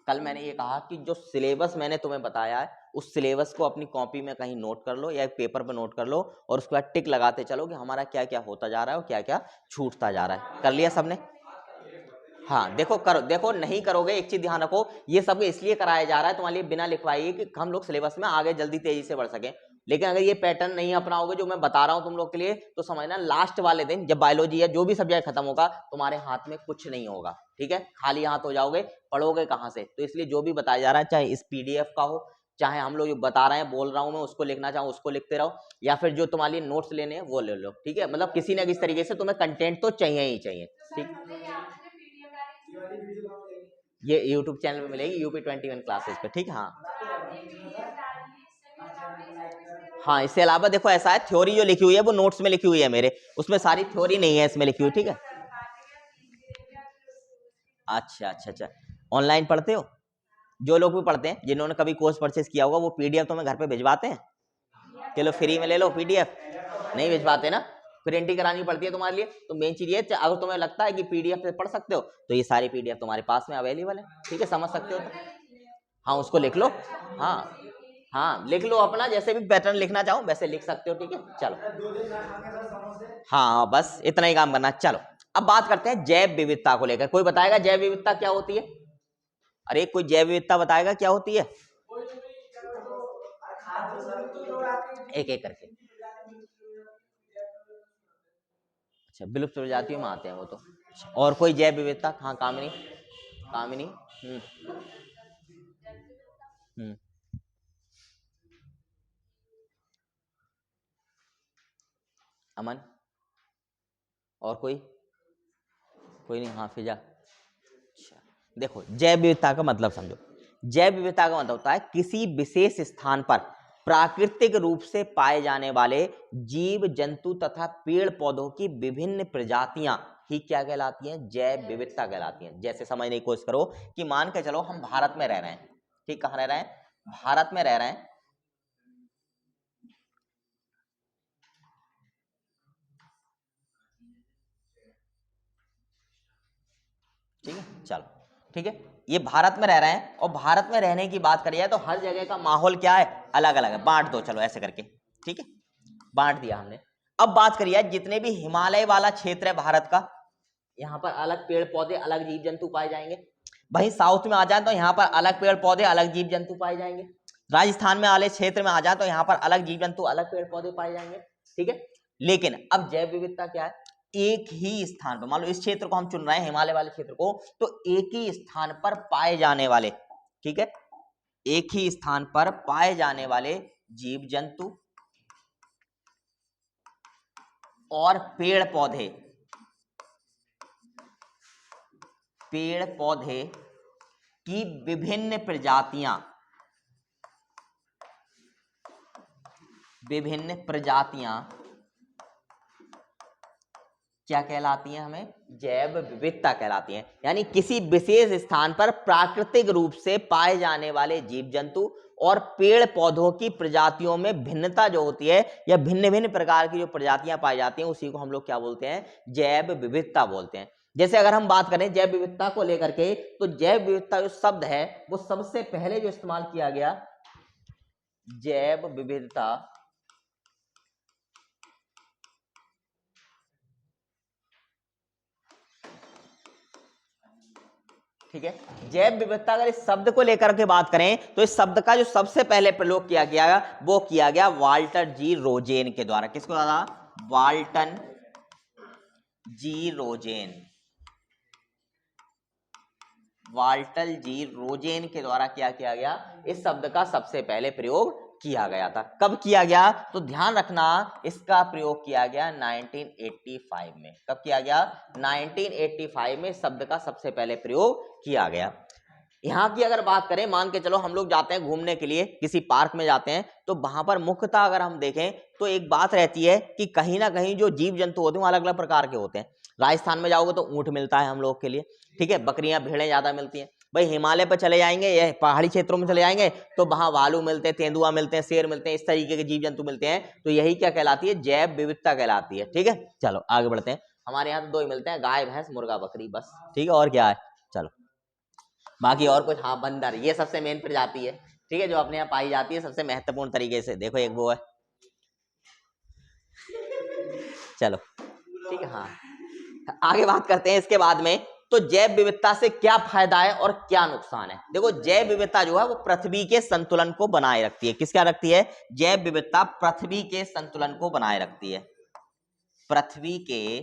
कल मैंने ये कहा कि जो सिलेबस मैंने तुम्हें बताया है, उस सिलेबस को अपनी कॉपी में कहीं नोट कर लो या एक पेपर पर नोट कर लो, और उसके बाद टिक लगाते चलो कि हमारा क्या क्या होता जा रहा है और क्या क्या छूटता जा रहा है। कर लिया सबने? हाँ, देखो करो, देखो नहीं करोगे, एक चीज ध्यान रखो, ये सब इसलिए कराया जा रहा है तुम्हारे लिए बिना लिखवाए कि हम लोग सिलेबस में आगे जल्दी तेजी से बढ़ सकें। लेकिन अगर ये पैटर्न नहीं अपनाओगे जो मैं बता रहा हूं तुम लोग के लिए, तो समझना लास्ट वाले दिन जब बायोलॉजी या जो भी सब्जेक्ट खत्म होगा, तुम्हारे हाथ में कुछ नहीं होगा। ठीक है, खाली हाथ हो जाओगे, पढ़ोगे कहाँ से। तो इसलिए जो भी बताया जा रहा है, चाहे इस PDF का हो, चाहे हम लोग जो बता रहे हैं, बोल रहा हूं मैं, उसको लिखना चाहूँ उसको लिखते रहो, या फिर जो तुम्हारे लिए नोट्स लेने हैं वो ले लो। ठीक है, मतलब किसी न किसी तरीके से तुम्हें कंटेंट तो चाहिए ही चाहिए। ठीक, ये YouTube चैनल पे मिलेगी, UP21 क्लासेस पे। ठीक है, हाँ हाँ, इससे अलावा देखो ऐसा है, थ्योरी जो लिखी हुई है वो नोट्स में लिखी हुई है मेरे, उसमें सारी थ्योरी नहीं है इसमें लिखी हुई। ठीक है, अच्छा अच्छा अच्छा, ऑनलाइन पढ़ते हो? जो लोग भी पढ़ते हैं, जिन्होंने कभी कोर्स परचेस किया होगा, वो PDF तुम्हें घर पे भिजवाते हैं? चलो फ्री में ले लो PDF। नहीं भिजवाते ना, प्रिंट ही करानी पड़ती है तुम्हारे लिए। तो मेन चीज ये, अगर तुम्हें लगता है कि PDF से पढ़ सकते हो, तो ये सारी PDF तुम्हारे पास में अवेलेबल है। ठीक है, समझ सकते हो तो हाँ, उसको लिख लो। हाँ हाँ, लिख लो, अपना जैसे भी पैटर्न लिखना चाहो वैसे लिख सकते हो। ठीक है, चलो हाँ, बस इतना ही काम करना। चलो अब बात करते हैं जैव विविधता को लेकर। कोई बताएगा जैव विविधता क्या होती है? अरे कोई जैव विविधता बताएगा क्या होती है, एक एक करके। अच्छा, विलुप्त प्रजातियों में आते हैं वो तो। और कोई जैव विविधता? हाँ, कामिनी, कामिनी। हम्म, अमन, और कोई? कोई नहीं, हाँ फिजा। अच्छा, देखो जैव विविधता का मतलब समझो। जैव विविधता का मतलब होता है किसी विशेष स्थान पर प्राकृतिक रूप से पाए जाने वाले जीव जंतु तथा पेड़ पौधों की विभिन्न प्रजातियां ही क्या कहलाती हैं, जैव विविधता कहलाती हैं। जैसे समझने की कोशिश करो कि मान के चलो हम भारत में रह रहे हैं। ठीक, कहाँ रह रहे हैं, भारत में रह रहे हैं। ठीक है, चलो ठीक है, ये भारत में रह रहे हैं, और भारत में रहने की बात करी जाए तो हर जगह का माहौल क्या है, अलग अलग है। बांट दो चलो ऐसे करके। ठीक है, बांट दिया हमने। अब बात करिए जितने भी हिमालय वाला क्षेत्र है भारत का, यहाँ पर अलग पेड़ पौधे अलग जीव जंतु पाए जाएंगे। वहीं साउथ में आ जाए तो यहाँ पर अलग पेड़ पौधे अलग जीव जंतु पाए जाएंगे। राजस्थान में वाले क्षेत्र में आ जाए तो यहाँ पर अलग जीव जंतु अलग पेड़ पौधे पाए जाएंगे। ठीक है, लेकिन अब जैव विविधता क्या है, एक ही स्थान पर, मान लो इस क्षेत्र को हम चुन रहे हैं, हिमालय वाले क्षेत्र को, तो एक ही स्थान पर पाए जाने वाले, ठीक है, एक ही स्थान पर पाए जाने वाले जीव जंतु और पेड़ पौधे की विभिन्न प्रजातियां क्या कहलाती हैं? हमें जैव विविधता कहलाती हैं। यानी किसी विशेष स्थान पर प्राकृतिक रूप से पाए जाने वाले जीव जंतु और पेड़ पौधों की प्रजातियों में भिन्नता जो होती है या भिन्न भिन्न प्रकार की जो प्रजातियां पाई जाती हैं उसी को हम लोग क्या बोलते हैं? जैव विविधता बोलते हैं। जैसे अगर हम बात करें जैव विविधता को लेकर के, तो जैव विविधता जो शब्द है वो सबसे पहले जो इस्तेमाल किया गया, जैव विविधता ठीक है। जैव विविधता अगर इस शब्द को लेकर के बात करें तो इस शब्द का जो सबसे पहले प्रयोग किया गया वो किया गया वाल्टर जी रोजेन के द्वारा। किसको द्वारा? वाल्टन जी रोजेन। वाल्टर जी रोजेन के द्वारा क्या किया गया? इस शब्द का सबसे पहले प्रयोग किया गया था। कब किया गया? तो ध्यान रखना, इसका प्रयोग किया गया 1985 में। कब किया गया? 1985 में शब्द का सबसे पहले प्रयोग किया गया। यहाँ की अगर बात करें, मान के चलो हम लोग जाते हैं घूमने के लिए, किसी पार्क में जाते हैं, तो वहां पर मुख्यतः अगर हम देखें तो एक बात रहती है कि कहीं ना कहीं जो जीव जंतु होते हैं वो अलग अलग प्रकार के होते हैं। राजस्थान में जाओगे तो ऊंट मिलता है हम लोग के लिए, ठीक है, बकरियां भेड़ें ज्यादा मिलती हैं। भाई हिमालय पर चले जाएंगे या पहाड़ी क्षेत्रों में चले जाएंगे तो वहां भालू मिलते हैं, तेंदुआ मिलते हैं, शेर मिलते हैं, इस तरीके के जीव जंतु मिलते हैं। तो यही क्या कहलाती है? जैव विविधता कहलाती है। ठीक है, चलो आगे बढ़ते हैं। हमारे यहाँ तो दो ही मिलते हैं, गाय भैंस मुर्गा बकरी, बस। ठीक है, और क्या है? चलो बाकी और कुछ, हाँ बंदर, ये सबसे मेन प्रजाति है, ठीक है, जो अपने यहाँ पाई जाती है सबसे महत्वपूर्ण तरीके से। देखो एक वो है, चलो ठीक है। हाँ आगे बात करते हैं इसके बाद में। तो जैव विविधता से क्या फायदा है और क्या नुकसान है? देखो जैव विविधता जो है वो पृथ्वी के संतुलन को बनाए रखती है। किसका रखती है? जैव विविधता पृथ्वी के संतुलन को बनाए रखती है। पृथ्वी के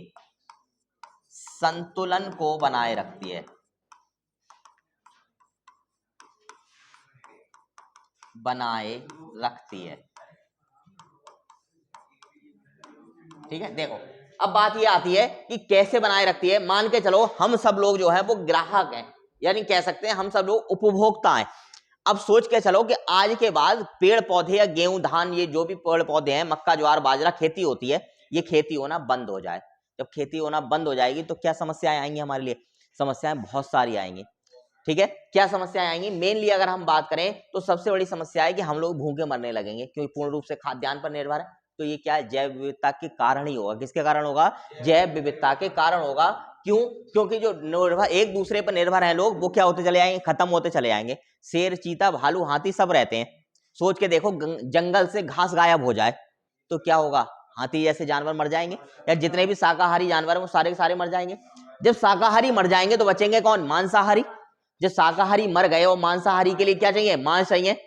संतुलन को बनाए रखती है। बनाए रखती है, ठीक है। देखो अब बात ये आती है कि कैसे बनाए रखती है। मान के चलो हम सब लोग जो है वो ग्राहक हैं, यानी कह सकते हैं हम सब लोग उपभोक्ता हैं। अब सोच के चलो कि आज के बाद पेड़ पौधे या गेहूं धान, ये जो भी पेड़ पौधे हैं, मक्का ज्वार बाजरा खेती होती है, ये खेती होना बंद हो जाए। जब खेती होना बंद हो जाएगी तो क्या समस्याएं आएंगी हमारे लिए? समस्याएं बहुत सारी आएंगी, ठीक है। क्या समस्याएं आएंगी? मेनली अगर हम बात करें तो सबसे बड़ी समस्या है कि हम लोग भूखे मरने लगेंगे, क्योंकि पूर्ण रूप से खाद्यान्न पर निर्भर है। तो ये क्या है? जैव विविधता के कारण ही होगा। किसके कारण होगा? जैव विविधता के कारण होगा। क्यों? क्योंकि जो निर्भर एक दूसरे पर निर्भर हैं लोग, वो क्या होते चले जाएंगे? खत्म होते चले जाएंगे। शेर चीता भालू हाथी सब रहते हैं। सोच के देखो, जंगल से घास गायब हो जाए तो क्या होगा? हाथी जैसे जानवर मर जाएंगे, या जितने भी शाकाहारी जानवर हैं वो सारे के सारे मर जाएंगे। जब शाकाहारी मर जाएंगे तो बचेंगे कौन? मांसाहारी। जो शाकाहारी मर गए और मांसाहारी के लिए क्या चाहिए? मांस चाहिए।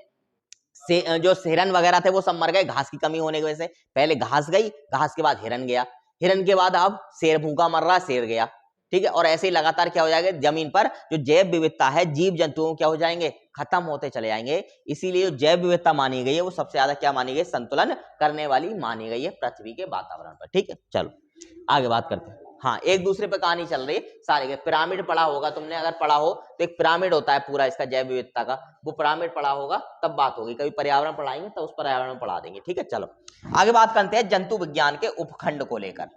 जो हिरन वगैरह थे वो सब मर गए घास की कमी होने की वजह से। पहले घास गई, घास के बाद हिरन गया, हिरन के बाद अब शेर भूखा मर रहा, शेर गया, ठीक है। और ऐसे ही लगातार क्या हो जाएगा? जमीन पर जो जैव विविधता है, जीव जंतुओं क्या हो जाएंगे? खत्म होते चले जाएंगे। इसीलिए जो जैव विविधता मानी गई है वो सबसे ज्यादा क्या मानी गई? संतुलन करने वाली मानी गई है पृथ्वी के वातावरण पर। ठीक है, चलो आगे बात करते हैं। हाँ, एक दूसरे पे कहानी चल रही है सारे के। पिरामिड पढ़ा होगा तुमने, अगर पढ़ा हो तो एक पिरामिड होता है पूरा इसका जैव विविधता का, वो पिरामिड पढ़ा होगा तब बात होगी। कभी पर्यावरण पढ़ाएंगे तो उस पर्यावरण में पढ़ा देंगे, ठीक है। चलो आगे बात करते हैं जंतु विज्ञान के उपखंड को लेकर।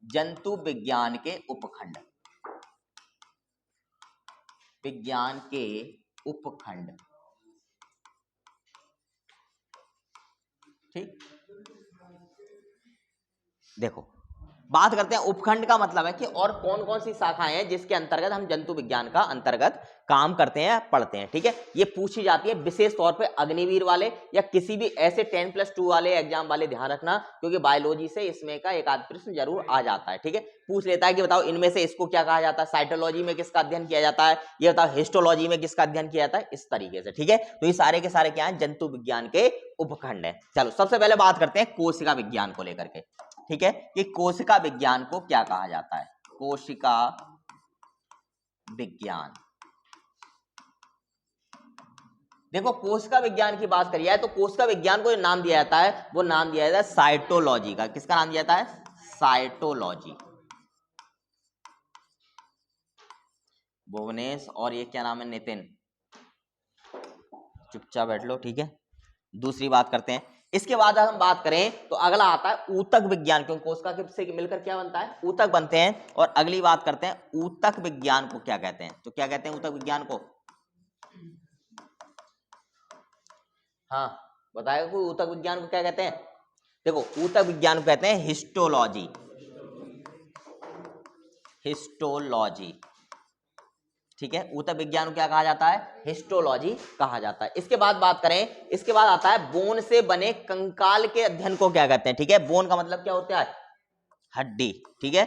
जंतु विज्ञान के उपखंड, विज्ञान के उपखंड, ठीक। देखो बात करते हैं उपखंड का मतलब है कि और कौन कौन सी शाखाएं हैं जिसके अंतर्गत हम जंतु विज्ञान का अंतर्गत काम करते हैं, पढ़ते हैं, ठीक है। ये पूछी जाती है विशेष तौर पे अग्निवीर वाले या किसी भी ऐसे 10+2 वाले एग्जाम वाले, ध्यान रखना, क्योंकि बायोलॉजी से इसमें का एक आध प्रश्न जरूर आ जाता है, ठीक है। पूछ लेता है कि बताओ इनमें से इसको क्या कहा जाता है, साइटोलॉजी में किसका अध्ययन किया जाता है, ये बताओ हिस्टोलॉजी में किसका अध्ययन किया जाता है, इस तरीके से, ठीक है। तो ये सारे के सारे क्या है? जंतु विज्ञान के उपखंड है। चलो सबसे पहले बात करते हैं कोशिका विज्ञान को लेकर के, ठीक है, कि कोशिका विज्ञान को क्या कहा जाता है? कोशिका विज्ञान। देखो कोशिका विज्ञान की बात करी है तो कोशिका विज्ञान को जो नाम दिया जाता है वो नाम दिया जाता है साइटोलॉजी का। किसका नाम दिया जाता है? साइटोलॉजी। भुवनेश और ये क्या नाम है, नितिन, चुपचाप बैठ लो, ठीक है। दूसरी बात करते हैं। इसके बाद हम बात करें तो अगला आता है ऊतक विज्ञान, क्योंकि कोशिका से मिलकर क्या बनता है? ऊतक बनते हैं। और अगली बात करते हैं ऊतक विज्ञान को क्या कहते हैं। तो क्या कहते हैं ऊतक विज्ञान को? हाँ बताएगा कोई ऊतक विज्ञान को क्या कहते हैं? देखो ऊतक विज्ञान को कहते हैं हिस्टोलॉजी। हिस्टोलॉजी, ठीक है। ऊतक विज्ञान को क्या कहा जाता है? हिस्टोलॉजी कहा जाता है। इसके बाद बात करें, इसके बाद आता है बोन से बने कंकाल के अध्ययन को क्या कहते हैं, ठीक है। बोन का मतलब क्या होता है? हड्डी, ठीक है।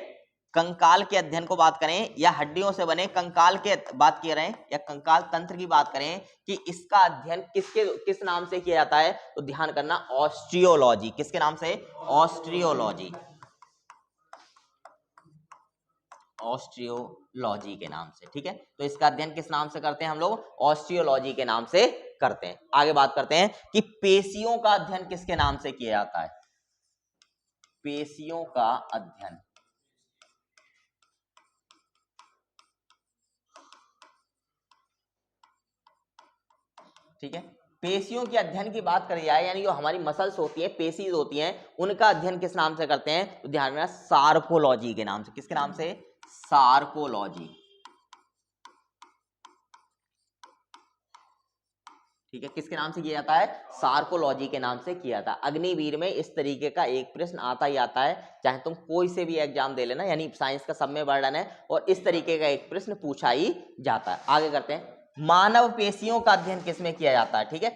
कंकाल के अध्ययन को बात करें या हड्डियों से बने कंकाल के बात किए रहे या कंकाल तंत्र की बात करें कि इसका अध्ययन किस नाम से किया जाता है, तो ध्यान करना ऑस्टियोलॉजी। किसके नाम से? ऑस्टियोलॉजी। ऑस्टियोलॉजी के नाम से, ठीक है। तो इसका अध्ययन किस नाम से करते हैं हम लोग? ऑस्टियोलॉजी के नाम से करते हैं। आगे बात करते हैं कि पेशियों का अध्ययन किसके नाम से किया जाता है? पेशियों का अध्ययन, ठीक है। पेशियों के अध्ययन की बात करी जाए यानी जो हमारी मसल्स होती है, पेशीज होती हैं, उनका अध्ययन किस नाम से करते हैं? तो ध्यान रखना सार्कोलॉजी के नाम से। किसके नाम से? सार्कोलॉजी, ठीक है। किसके नाम से किया जाता है? सार्कोलॉजी के नाम से किया जाता है। अग्निवीर में इस तरीके का एक प्रश्न आता ही आता है, चाहे तुम कोई से भी एग्जाम दे लेना, यानी साइंस का सब में वर्णन है और इस तरीके का एक प्रश्न पूछा ही जाता है। आगे करते हैं, मानव पेशियों का अध्ययन किसमें किया जाता है, ठीक है।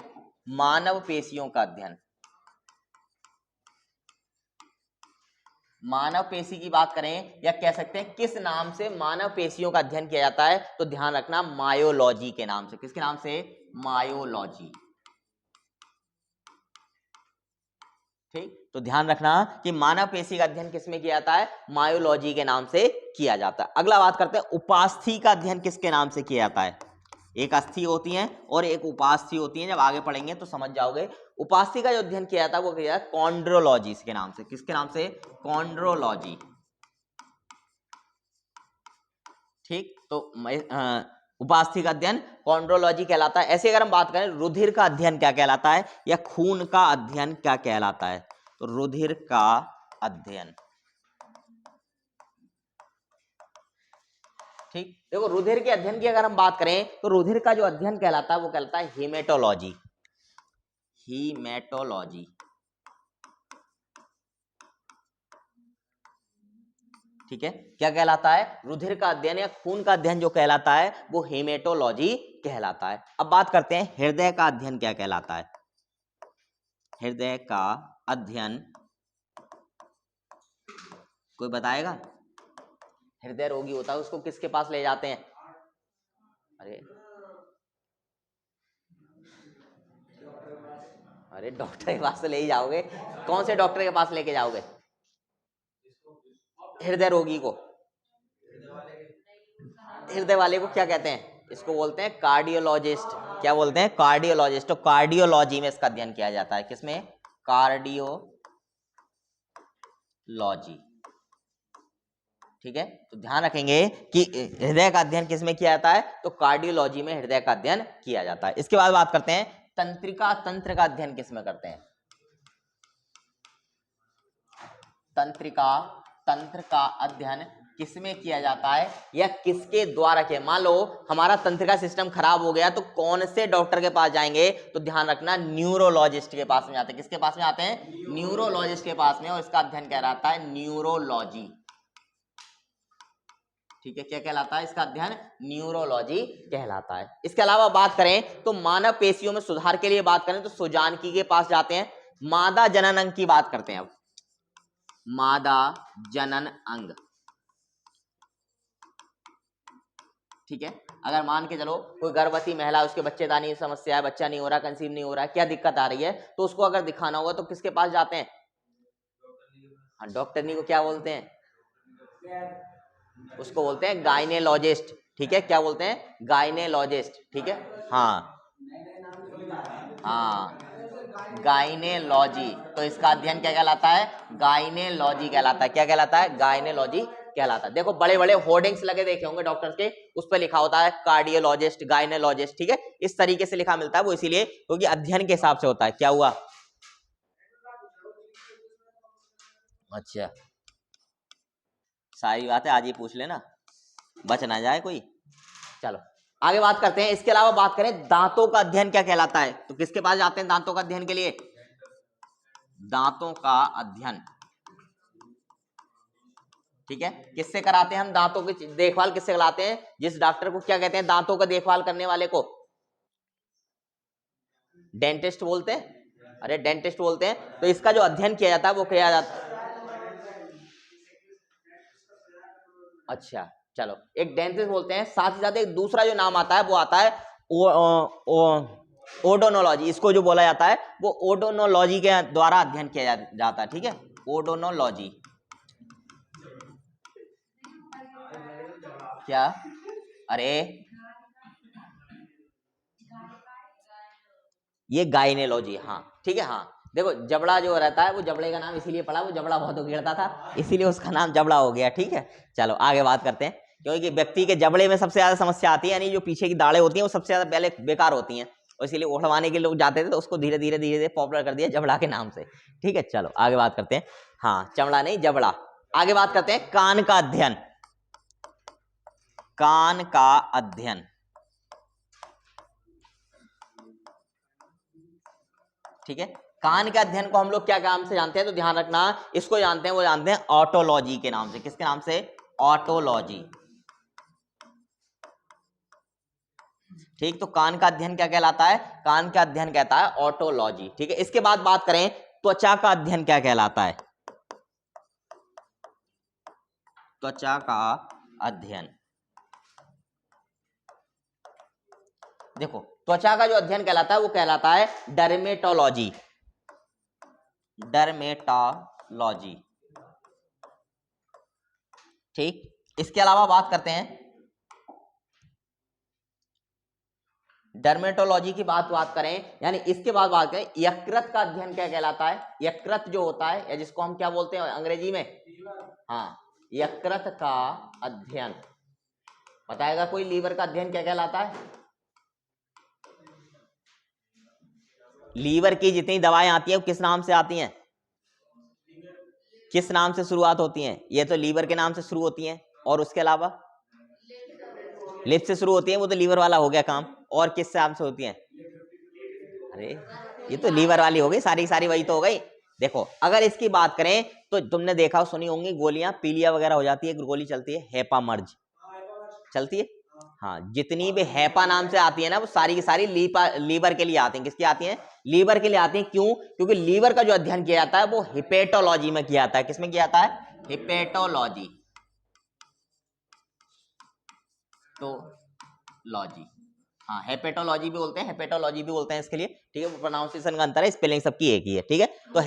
मानव पेशियों का अध्ययन, मानव पेशी की बात करें या कह सकते हैं किस नाम से मानव पेशियों का अध्ययन किया जाता है, तो ध्यान रखना मायोलॉजी के नाम से। किसके नाम से? मायोलॉजी, ठीक। तो ध्यान रखना कि मानव पेशी का अध्ययन किसमें किया जाता है? मायोलॉजी के नाम से किया जाता है। अगला बात करते हैं उपास्थि का अध्ययन किसके नाम से किया जाता है। एक अस्थि होती है और एक उपास्थि होती है, जब आगे पढ़ेंगे तो समझ जाओगे। उपास्थि का जो अध्ययन किया जाता है वो किया जाता है कॉन्ड्रोलॉजी के नाम से। किसके नाम से? कॉन्ड्रोलॉजी, ठीक। तो उपास्थि का अध्ययन कॉन्ड्रोलॉजी कहलाता है। ऐसे अगर हम बात करें रुधिर का अध्ययन क्या कहलाता है या खून का अध्ययन क्या कहलाता है, तो रुधिर का अध्ययन, ठीक। देखो रुधिर के अध्ययन की अगर हम बात करें तो रुधिर का जो अध्ययन कहलाता है वो कहलाता है हीमेटोलॉजी। हीमेटोलॉजी, ठीक है। क्या कहलाता है? रुधिर का अध्ययन या खून का अध्ययन जो कहलाता है वो हेमेटोलॉजी कहलाता है। अब बात करते हैं हृदय का अध्ययन क्या कहलाता है। हृदय का अध्ययन कोई बताएगा? हृदय रोगी होता है उसको किसके पास ले जाते हैं? अरे अरे डॉक्टर के पास तो ले ही जाओगे। कौन से डॉक्टर के पास लेके जाओगे हृदय रोगी को? हृदय वाले को क्या कहते हैं? इसको बोलते हैं कार्डियोलॉजिस्ट। क्या बोलते हैं? कार्डियोलॉजिस्ट। तो कार्डियोलॉजी में इसका अध्ययन किया जाता है। किसमें? कार्डियोलॉजी, ठीक है। तो ध्यान रखेंगे कि हृदय का अध्ययन किसमें किया जाता है, तो कार्डियोलॉजी में हृदय का अध्ययन किया जाता है। इसके बाद बात करते हैं तंत्रिका तंत्र का अध्ययन किसमें करते हैं। तंत्रिका तंत्र का अध्ययन किसमें किया जाता है या किसके द्वारा किया? मान लो हमारा तंत्रिका सिस्टम खराब हो गया तो कौन से डॉक्टर के पास जाएंगे, तो ध्यान रखना न्यूरोलॉजिस्ट के पास में जाते हैं। किसके पास में आते हैं? न्यूरोलॉजिस्ट के पास में, और इसका अध्ययन कहलाता है न्यूरोलॉजी, ठीक है। क्या कहलाता है इसका अध्ययन? न्यूरोलॉजी कहलाता है। इसके अलावा बात करें तो मानव पेशियों में सुधार के लिए बात करें तो सुजानकी के पास जाते हैं। मादा जनन अंग की बात करते हैं। अब मादा जनन अंग, ठीक है। अगर मान के चलो कोई गर्भवती महिला, उसके बच्चेदानी की समस्या है, बच्चा नहीं हो रहा, कंसीव नहीं हो रहा है, क्या दिक्कत आ रही है, तो उसको अगर दिखाना होगा तो किसके पास जाते हैं? हाँ डॉक्टरनी को क्या बोलते हैं? उसको बोलते हैं गायनेलॉजिस्ट, ठीक है। क्या बोलते हैं? गायनेलॉजिस्ट, ठीक है। हाँ हाँ, गाइनेलॉजी। तो इसका अध्ययन क्या कहलाता है? गाइनेलॉजी कहलाता है। क्या कहलाता है? गाइनेलॉजी कहलाता है। देखो बड़े बड़े होर्डिंग्स लगे देखे होंगे डॉक्टर्स के, उस पर लिखा होता है कार्डियोलॉजिस्ट, गाइनेलॉजिस्ट, ठीक है, इस तरीके से लिखा मिलता है। वो इसीलिए क्योंकि अध्ययन के हिसाब से होता है। क्या हुआ? अच्छा, सारी बातें आज ही पूछ लेना, बच ना जाए कोई। चलो आगे बात करते हैं। इसके अलावा बात करें दांतों का अध्ययन क्या कहलाता है, तो किसके पास जाते हैं दांतों का अध्ययन के लिए? दांतों का अध्ययन, ठीक है, किससे कराते हैं हम दांतों की देखभाल? किससे कराते हैं? जिस डॉक्टर को क्या कहते हैं दांतों का देखभाल करने वाले को? डेंटिस्ट बोलते हैं। अरे डेंटिस्ट बोलते हैं। तो इसका जो अध्ययन किया जाता है वो किया जाता है। अच्छा चलो, एक डेंटिस्ट बोलते हैं, साथ ही साथ एक दूसरा जो नाम आता है वो आता है ओडोनोलॉजी। इसको जो बोला जाता है वो ओडोनोलॉजी के द्वारा अध्ययन किया जाता है, ठीक है, ओडोनोलॉजी। क्या? अरे ये गाइनेलॉजी, हाँ ठीक है। हाँ देखो जबड़ा जो रहता है वो जबड़े का नाम इसीलिए पड़ा, वो जबड़ा बहुत उगेड़ता था इसीलिए उसका नाम जबड़ा हो गया, ठीक है। चलो आगे बात करते हैं, क्योंकि व्यक्ति के जबड़े में सबसे ज्यादा समस्या आती है, यानी जो पीछे की दाढ़ें होती हैं वो सबसे ज्यादा पहले बेकार होती हैं, और इसीलिए उठवाने के लोग जाते थे, तो उसको धीरे धीरे धीरे धीरे पॉपुलर कर दिया जबड़ा के नाम से, ठीक है। चलो आगे बात करते हैं। हाँ चमड़ा नहीं, जबड़ा। आगे बात करते हैं कान का अध्ययन। कान का अध्ययन, ठीक है। कान के अध्ययन को हम लोग क्या नाम से जानते हैं, तो ध्यान रखना, इसको जानते हैं, वो जानते हैं ऑटोलॉजी के नाम से। किसके नाम से? ऑटोलॉजी, ठीक। तो कान का अध्ययन क्या कहलाता है? कान का अध्ययन कहता है ऑटोलॉजी, ठीक है। इसके बाद बात करें त्वचा का अध्ययन क्या कहलाता है? त्वचा का अध्ययन, देखो त्वचा का जो अध्ययन कहलाता है वो कहलाता है डर्मेटोलॉजी, डर्मेटोलॉजी, ठीक। इसके अलावा बात करते हैं डर्मेटोलॉजी की बात करें, यानी इसके बाद बात करें यकृत का अध्ययन क्या कहलाता है? यकृत जो होता है, या जिसको हम क्या बोलते हैं अंग्रेजी में? हाँ, यकृत का अध्ययन। बताएगा कोई लीवर का अध्ययन क्या कहलाता है? लीवर की जितनी दवाएं आती हैं वो किस नाम से आती हैं? किस नाम से शुरुआत होती हैं? ये तो लीवर के नाम से शुरू होती हैं, और उसके अलावा लिप्स से शुरू होती हैं, वो तो लीवर वाला हो गया काम। और किस नाम से होती हैं? अरे ये तो लीवर वाली हो गई, सारी सारी वही तो हो गई। देखो अगर इसकी बात करें तो तुमने देखा सुनी होंगी गोलियां पीलिया वगैरह हो जाती है, गोली चलती है हेपामर्ज, चलती है। हाँ, जितनी भी हेपा नाम से आती है ना वो सारी की सारी लीवर के लिए आती हैं। किसकी आती हैं? लीवर के लिए आती हैं। क्यों? क्योंकि लीवर का जो अध्ययन किया जाता है वो हिपेटोलॉजी में किया जाता है। किसमें किया जाता है? हिपेटोलॉजी, तो लॉजी, हाँ हेपेटोलॉजी भी बोलते हैं, हेपेटोलॉजी भी बोलते हैं इसके लिए, ठीक है। वो प्रोनाउंसिएशन का अंतर है, स्पेलिंग सबकी एक ही है, ठीक है। तो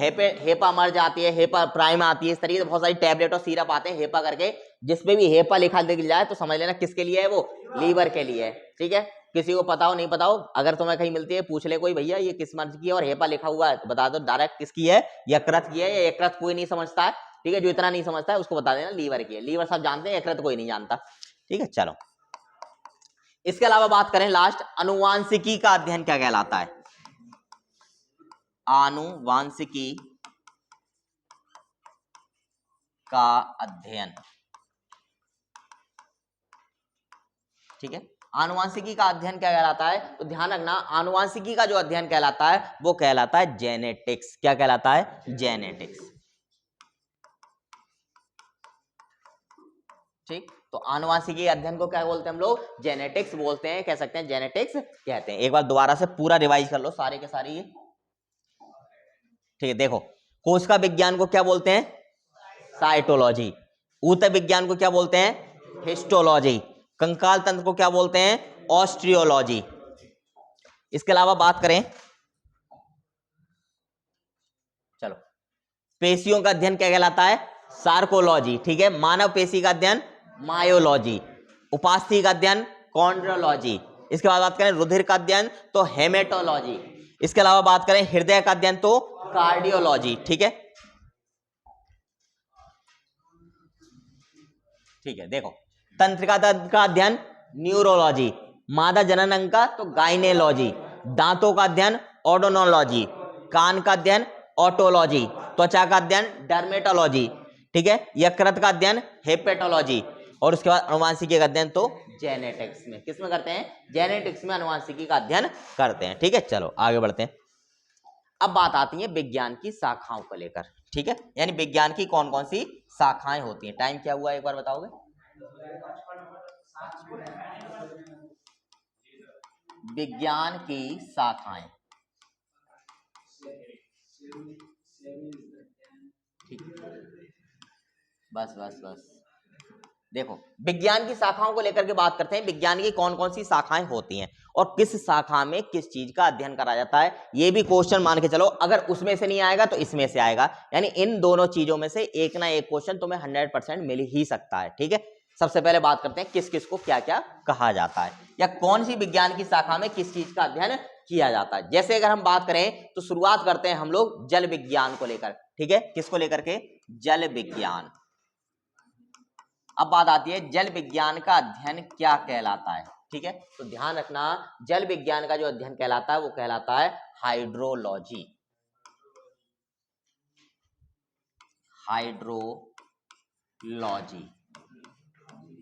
हेपा मर्ज आती है, हेपा प्राइम आती है, इस तरीके से बहुत सारी टैबलेट और सिरप आते हैं हेपा करके। जिसपे भी हेपा लिखा दिख जाए तो समझ लेना किसके लिए है, वो लीवर के लिए है, ठीक है। किसी को पता हो नहीं पता हो, अगर तुम्हें कहीं मिलती है पूछ ले कोई, भैया ये किस मर्ज की है और हेपा लिखा हुआ है, तो बता दो डायरेक्ट किसकी है, यकृत की है। या यकृत कोई नहीं समझता है, ठीक है, जो इतना नहीं समझता है उसको बता देना लीवर की है। लीवर सब जानते हैं, यकृत कोई नहीं जानता, ठीक है। चलो इसके अलावा बात करें लास्ट, आनुवांशिकी का अध्ययन क्या कहलाता है? आनुवांशिकी का अध्ययन, ठीक है। आनुवांशिकी का अध्ययन क्या कहलाता है? तो ध्यान रखना, आनुवांशिकी का जो अध्ययन कहलाता है वो कहलाता है जेनेटिक्स। क्या कहलाता है? जेनेटिक्स, ठीक। तो आनुवांशिकी अध्ययन को क्या बोलते हैं हम लोग? जेनेटिक्स बोलते हैं, कह सकते हैं जेनेटिक्स कहते हैं। एक बार दोबारा से पूरा रिवाइज कर लो सारे के सारे ये, ठीक है। देखो कोशिका विज्ञान को क्या बोलते हैं? साइटोलॉजी। ऊतक विज्ञान को क्या बोलते हैं? हिस्टोलॉजी। कंकाल तंत्र को क्या बोलते हैं? ऑस्ट्रियोलॉजी। इसके अलावा बात करें, चलो पेशियों का अध्ययन क्या कहलाता है? सार्कोलॉजी, ठीक है। मानव पेशी का अध्ययन मायोलॉजी। उपास्थि का अध्ययन कॉन्ड्रोलॉजी। इसके बाद बात करें रुधिर का अध्ययन तो हेमेटोलॉजी। इसके अलावा बात करें हृदय का अध्ययन तो कार्डियोलॉजी, ठीक है। ठीक है, देखो तंत्रिका तंत्र का अध्ययन न्यूरोलॉजी, मादा जनन अंग का तो गाइनेलॉजी, दांतों का अध्ययन ओडोनोलॉजी, कान का अध्ययन ऑटोलॉजी, त्वचा का अध्ययन डर्मेटोलॉजी, ठीक है। यकृत का अध्ययन हेपेटोलॉजी, और उसके बाद अनुवांशिकी का अध्ययन तो जेनेटिक्स में। किसमें करते हैं? जेनेटिक्स में अनुवांशिकी का अध्ययन करते हैं, ठीक है। चलो आगे बढ़ते हैं। अब बात आती है विज्ञान की शाखाओं को लेकर, ठीक है, यानी विज्ञान की कौन कौन सी शाखाएं होती हैं। टाइम क्या हुआ एक बार बताओगे? विज्ञान की शाखाएं, ठीक, बस बस बस। देखो विज्ञान की शाखाओं को लेकर के बात करते हैं, विज्ञान की कौन कौन सी शाखाएं होती हैं और किस शाखा में किस चीज का अध्ययन करा जाता है। ये भी क्वेश्चन मान के चलो, अगर उसमें से नहीं आएगा तो इसमें से आएगा, यानी इन दोनों चीजों में से एक ना एक क्वेश्चन तुम्हें 100% मिल ही सकता है, ठीक है। सबसे पहले बात करते हैं किस किस को क्या क्या कहा जाता है, या कौन सी विज्ञान की शाखा में किस चीज का अध्ययन किया जाता है। जैसे अगर हम बात करें तो शुरुआत करते हैं हम लोग जल विज्ञान को लेकर, ठीक है। किसको लेकर के? जल विज्ञान। अब बात आती है जल विज्ञान का अध्ययन क्या कहलाता है, ठीक है। तो ध्यान रखना, जल विज्ञान का जो अध्ययन कहलाता है वो कहलाता है हाइड्रोलॉजी। हाइड्रोलॉजी,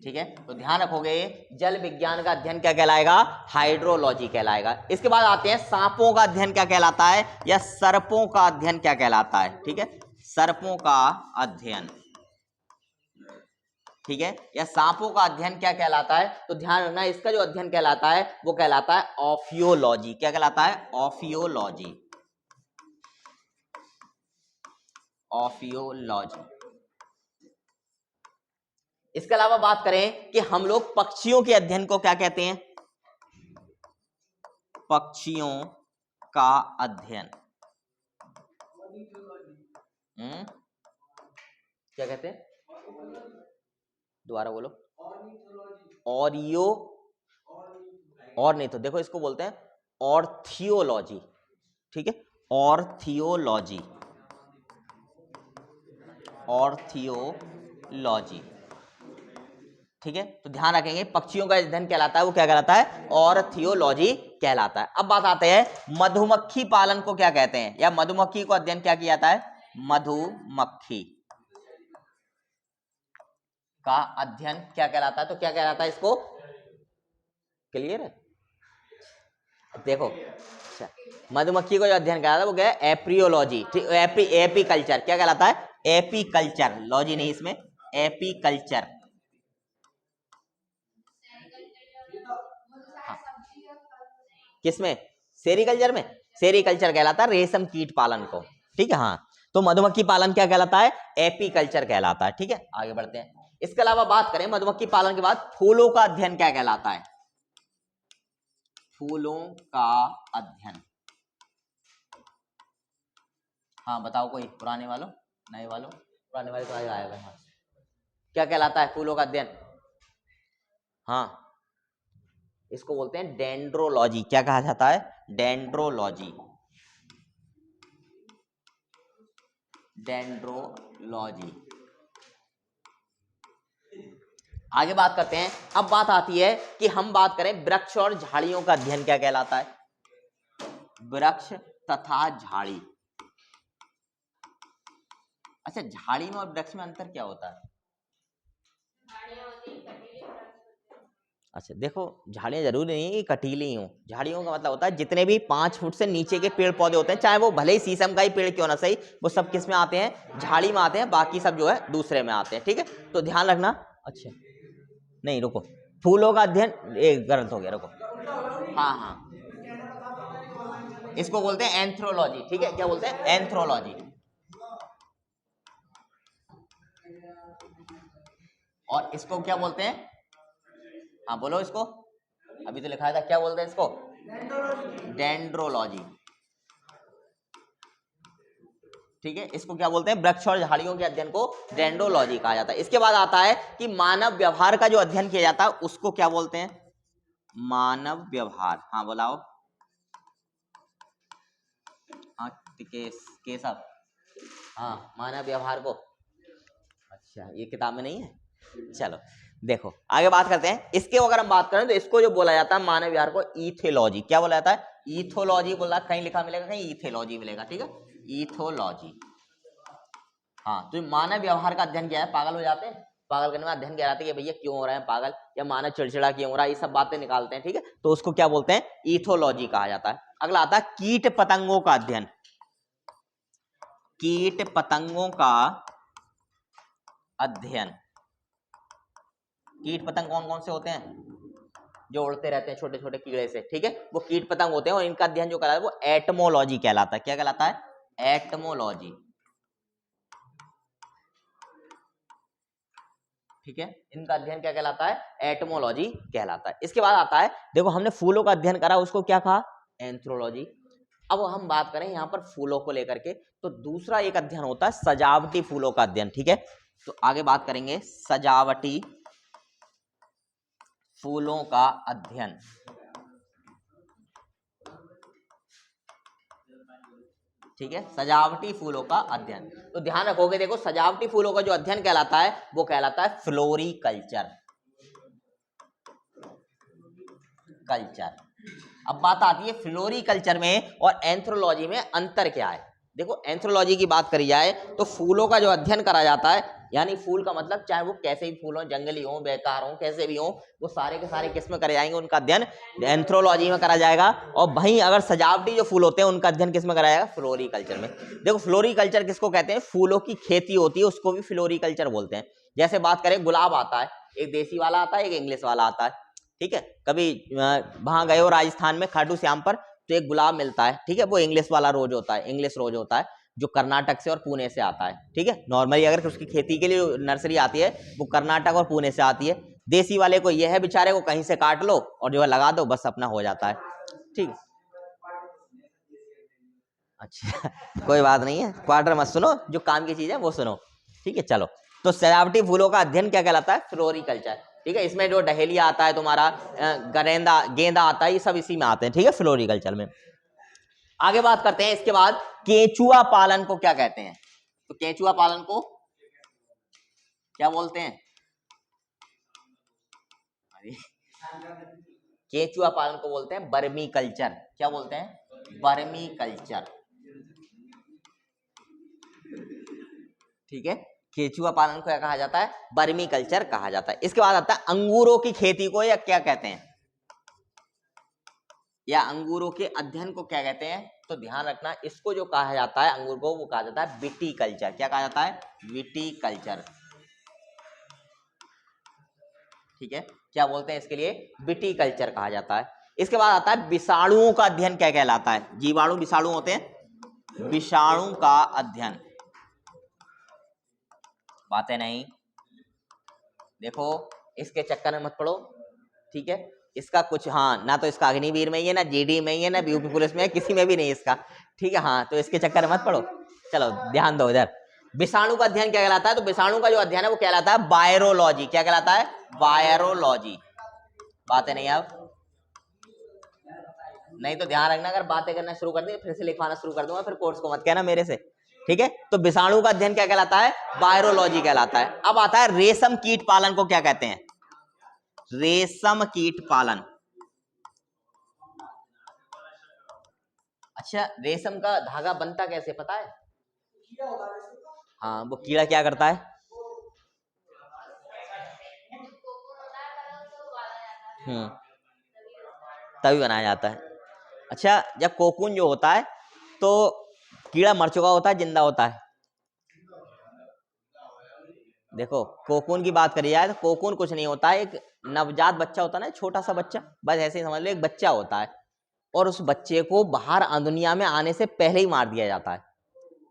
ठीक है। तो ध्यान रखोगे जल विज्ञान का अध्ययन क्या कहलाएगा? हाइड्रोलॉजी कहलाएगा। इसके बाद आते हैं सांपों का अध्ययन क्या कहलाता है, या सर्पों का अध्ययन क्या कहलाता है, ठीक है। सर्पों का अध्ययन, ठीक है, या सांपों का अध्ययन क्या कहलाता है? तो ध्यान रखना, इसका जो अध्ययन कहलाता है वो कहलाता है ऑफियोलॉजी। क्या कहलाता है? ऑफियोलॉजी। ऑफियोलॉजी। इसके अलावा बात करें कि हम लोग पक्षियों के अध्ययन को क्या कहते हैं? पक्षियों का अध्ययन क्या कहते हैं? दोबारा बोलो। ऑरियो, और नहीं तो देखो इसको बोलते हैं ऑर्थियोलॉजी, ठीक है। ऑर्थियोलॉजी, ऑर्थियोलॉजी, ठीक है। तो ध्यान रखेंगे पक्षियों का अध्ययन कहलाता है वो क्या कहलाता है? ऑर्थियोलॉजी कहलाता है। अब बात आते हैं मधुमक्खी पालन को क्या कहते हैं, या मधुमक्खी को अध्ययन क्या किया जाता है? मधुमक्खी का अध्ययन क्या कहलाता है? तो क्या कहलाता है इसको? क्लियर है? देखो मधुमक्खी को जो अध्ययन कहलाता है वो क्या है? एप्रियोलॉजी, ठीक। एपीकल्चर क्या कहलाता है? एपीकल्चर, लॉजी नहीं इसमें, एपीकल्चर। हाँ। किसमें? सेरीकल्चर में। सेरीकल्चर कहलाता है रेशम कीट पालन को, ठीक है। हाँ, तो मधुमक्खी पालन क्या कहलाता है? एपीकल्चर कहलाता है, ठीक है। आगे बढ़ते हैं। इसके अलावा बात करें मधुमक्खी पालन के बाद फूलों का अध्ययन क्या कहलाता है? फूलों का अध्ययन, हाँ बताओ कोई, पुराने वालों, नए वालों? पुराने वाले तो आए आएगा। हाँ, क्या कहलाता है फूलों का अध्ययन? हाँ, इसको बोलते हैं डेंड्रोलॉजी। क्या कहा जाता है? Dendrology, dendrology. आगे बात करते हैं। अब बात आती है कि हम बात करें वृक्ष और झाड़ियों का अध्ययन क्या कहलाता है? वृक्ष तथा झाड़ी। अच्छा, झाड़ी में और वृक्ष में अंतर क्या होता है? अच्छा देखो, झाड़ियां जरूरी नहीं कि कटीली हो, झाड़ियों का मतलब होता है जितने भी 5 फुट से नीचे के पेड़ पौधे होते हैं, चाहे वो भले ही शीशम का ही पेड़ क्यों ना सही, वो सब किस में आते हैं? झाड़ी में आते हैं। बाकी सब जो है दूसरे में आते हैं, ठीक है। तो ध्यान रखना। अच्छा नहीं रुको, फूलों का अध्ययन एक गलत हो गया, रुको। हाँ हाँ, इसको बोलते हैं एंथ्रोलॉजी, ठीक है। क्या बोलते हैं? एंथ्रोलॉजी। और इसको क्या बोलते हैं? हाँ बोलो इसको, अभी तो लिखा था, क्या बोलते हैं इसको? डेंड्रोलॉजी, ठीक है। इसको क्या बोलते हैं? वृक्ष और झाड़ियों के अध्ययन को डेंड्रोलॉजी कहा जाता है। इसके बाद आता है कि मानव व्यवहार का जो अध्ययन किया जाता है उसको क्या बोलते हैं? मानव व्यवहार। हाँ बोलाओ। केशव, हाँ, मानव व्यवहार को। अच्छा, ये किताब में नहीं है। चलो देखो आगे बात करते हैं। इसके अगर हम बात करें तो इसको जो बोला जाता है मानव व्यवहार को ईथोलॉजी, क्या बोला जाता है? ईथोलॉजी बोला, कहीं लिखा मिलेगा, कहीं ईथोलॉजी मिलेगा, ठीक है, ईथोलॉजी। हाँ, तो मानव व्यवहार का अध्ययन क्या है? पागल हो जाते हैं, पागल करने में अध्ययन क्या रहता है कि भैया क्यों हो रहा है पागल, या मानव चिड़चिड़ा क्यों हो रहा है, ये सब बातें निकालते हैं, ठीक है, तो उसको क्या बोलते हैं? ईथोलॉजी कहा जाता है। अगला आता है कीट पतंगों का अध्ययन। कीट पतंगों का अध्ययन। कीट पतंग कौन कौन से होते हैं? जो उड़ते रहते हैं छोटे छोटे कीड़े से, ठीक है, वो कीट पतंग होते हैं, और इनका अध्ययन जो कहलाता है वो एटमोलॉजी कहलाता है। क्या कहलाता है? एटमोलॉजी, ठीक है, इनका अध्ययन क्या कहलाता है? एटमोलॉजी कहलाता है। इसके बाद आता है, देखो हमने फूलों का अध्ययन करा, उसको क्या कहा? एंथ्रोलॉजी। अब हम बात करें यहाँ पर फूलों को लेकर के, तो दूसरा एक अध्ययन होता है सजावटी फूलों का अध्ययन, ठीक है, तो आगे बात करेंगे सजावटी फूलों का अध्ययन। ठीक है, सजावटी फूलों का अध्ययन। तो ध्यान रखोगे, देखो सजावटी फूलों का जो अध्ययन कहलाता है वो कहलाता है फ्लोरीकल्चर। कल्चर। अब बात आती है फ्लोरीकल्चर में और एंथ्रोलॉजी में अंतर क्या है। देखो एंथ्रोलॉजी की बात करी जाए तो फूलों का जो अध्ययन करा जाता है, यानी फूल का मतलब चाहे वो कैसे भी फूल हो, जंगली हो, बेकार हो, कैसे भी हो, वो सारे के सारे किस में करे जाएंगे? उनका अध्ययन एंथ्रोलॉजी में करा जाएगा। और वहीं अगर सजावटी जो फूल होते हैं उनका अध्ययन किस में करा जाएगा? फ्लोरीकल्चर में। देखो फ्लोरीकल्चर किसको कहते हैं? फूलों की खेती होती है उसको भी फ्लोरीकल्चर बोलते हैं। जैसे बात करें, गुलाब आता है, एक देसी वाला आता है, एक इंग्लिश वाला आता है, ठीक है, कभी वहां गए हो राजस्थान में खाटू श्याम पर, तो एक गुलाब मिलता है, ठीक है, वो इंग्लिश वाला रोज होता है, इंग्लिश रोज होता है, जो कर्नाटक से और पुणे से आता है, ठीक है। नॉर्मली अगर उसकी खेती के लिए नर्सरी आती है वो कर्नाटक और पुणे से आती है। देसी वाले को यह है बेचारे को कहीं से काट लो और जो है लगा दो, बस अपना हो जाता है, ठीक। अच्छा कोई बात नहीं है, क्वार्टर मत सुनो, जो काम की चीज है वो सुनो, ठीक है। चलो, तो सजावटी फूलों का अध्ययन क्या कहलाता है? फ्लोरीकल्चर, ठीक है। इसमें जो डहेलिया आता है तुम्हारा, गरेंदा, गेंदा आता है, ये सब इसी में आते हैं, ठीक है, फ्लोरीकल्चर में। आगे बात करते हैं इसके बाद, केंचुआ पालन को क्या कहते हैं? तो केंचुआ पालन को क्या बोलते हैं? केंचुआ पालन को बोलते हैं बर्मी कल्चर। क्या बोलते हैं? बर्मी कल्चर, ठीक है। केंचुआ पालन को क्या कहा जाता है? बर्मी कल्चर कहा जाता है। इसके बाद आता है अंगूरों की खेती को, या क्या कहते हैं, या अंगूरों के अध्ययन को क्या कहते हैं? तो ध्यान रखना, इसको जो कहा जाता है अंगूर को, वो कहा जाता है विटीकल्चर। क्या कहा जाता है? विटीकल्चर, ठीक है। क्या बोलते हैं इसके लिए? विटीकल्चर कहा जाता है। इसके बाद आता है विषाणुओं का अध्ययन क्या कहलाता है? जीवाणु विषाणु होते हैं, विषाणु का अध्ययन। बातें नहीं, देखो इसके चक्कर में मत पड़ो, ठीक है। इसका कुछ, हाँ, ना तो इसका अग्निवीर में ही है, ना जीडी में ही है, ना यूपी पुलिस में है, किसी में भी नहीं इसका, ठीक है। हाँ, तो इसके चक्कर में मत पड़ो। चलो ध्यान दो इधर। विषाणु का अध्ययन क्या कहलाता है? तो विषाणु का जो अध्ययन है वो कहलाता है वायरोलॉजी। क्या कहलाता है? वायरोलॉजी। बातें नहीं, अब नहीं तो ध्यान रखना, अगर बातें करना शुरू कर दी फिर से लिखवाना शुरू कर दूंगा, फिर कोर्स को मत कहना मेरे से, ठीक है। तो विषाणु का अध्ययन क्या कहलाता है? वायरोलॉजी कहलाता है। अब आता है रेशम कीट पालन को क्या कहते हैं? रेशम कीट पालन। अच्छा, रेशम का धागा बनता कैसे पता है? हाँ, वो कीड़ा क्या करता है? तभी बनाया जाता है। अच्छा, जब कोकून जो होता है तो कीड़ा मर चुका होता है, जिंदा होता है? देखो कोकून की बात करी जाए तो कोकून कुछ नहीं होता है, एक नवजात बच्चा होता है ना, छोटा सा बच्चा, बस ऐसे ही समझ लो, एक बच्चा होता है, और उस बच्चे को बाहर दुनिया में आने से पहले ही मार दिया जाता है,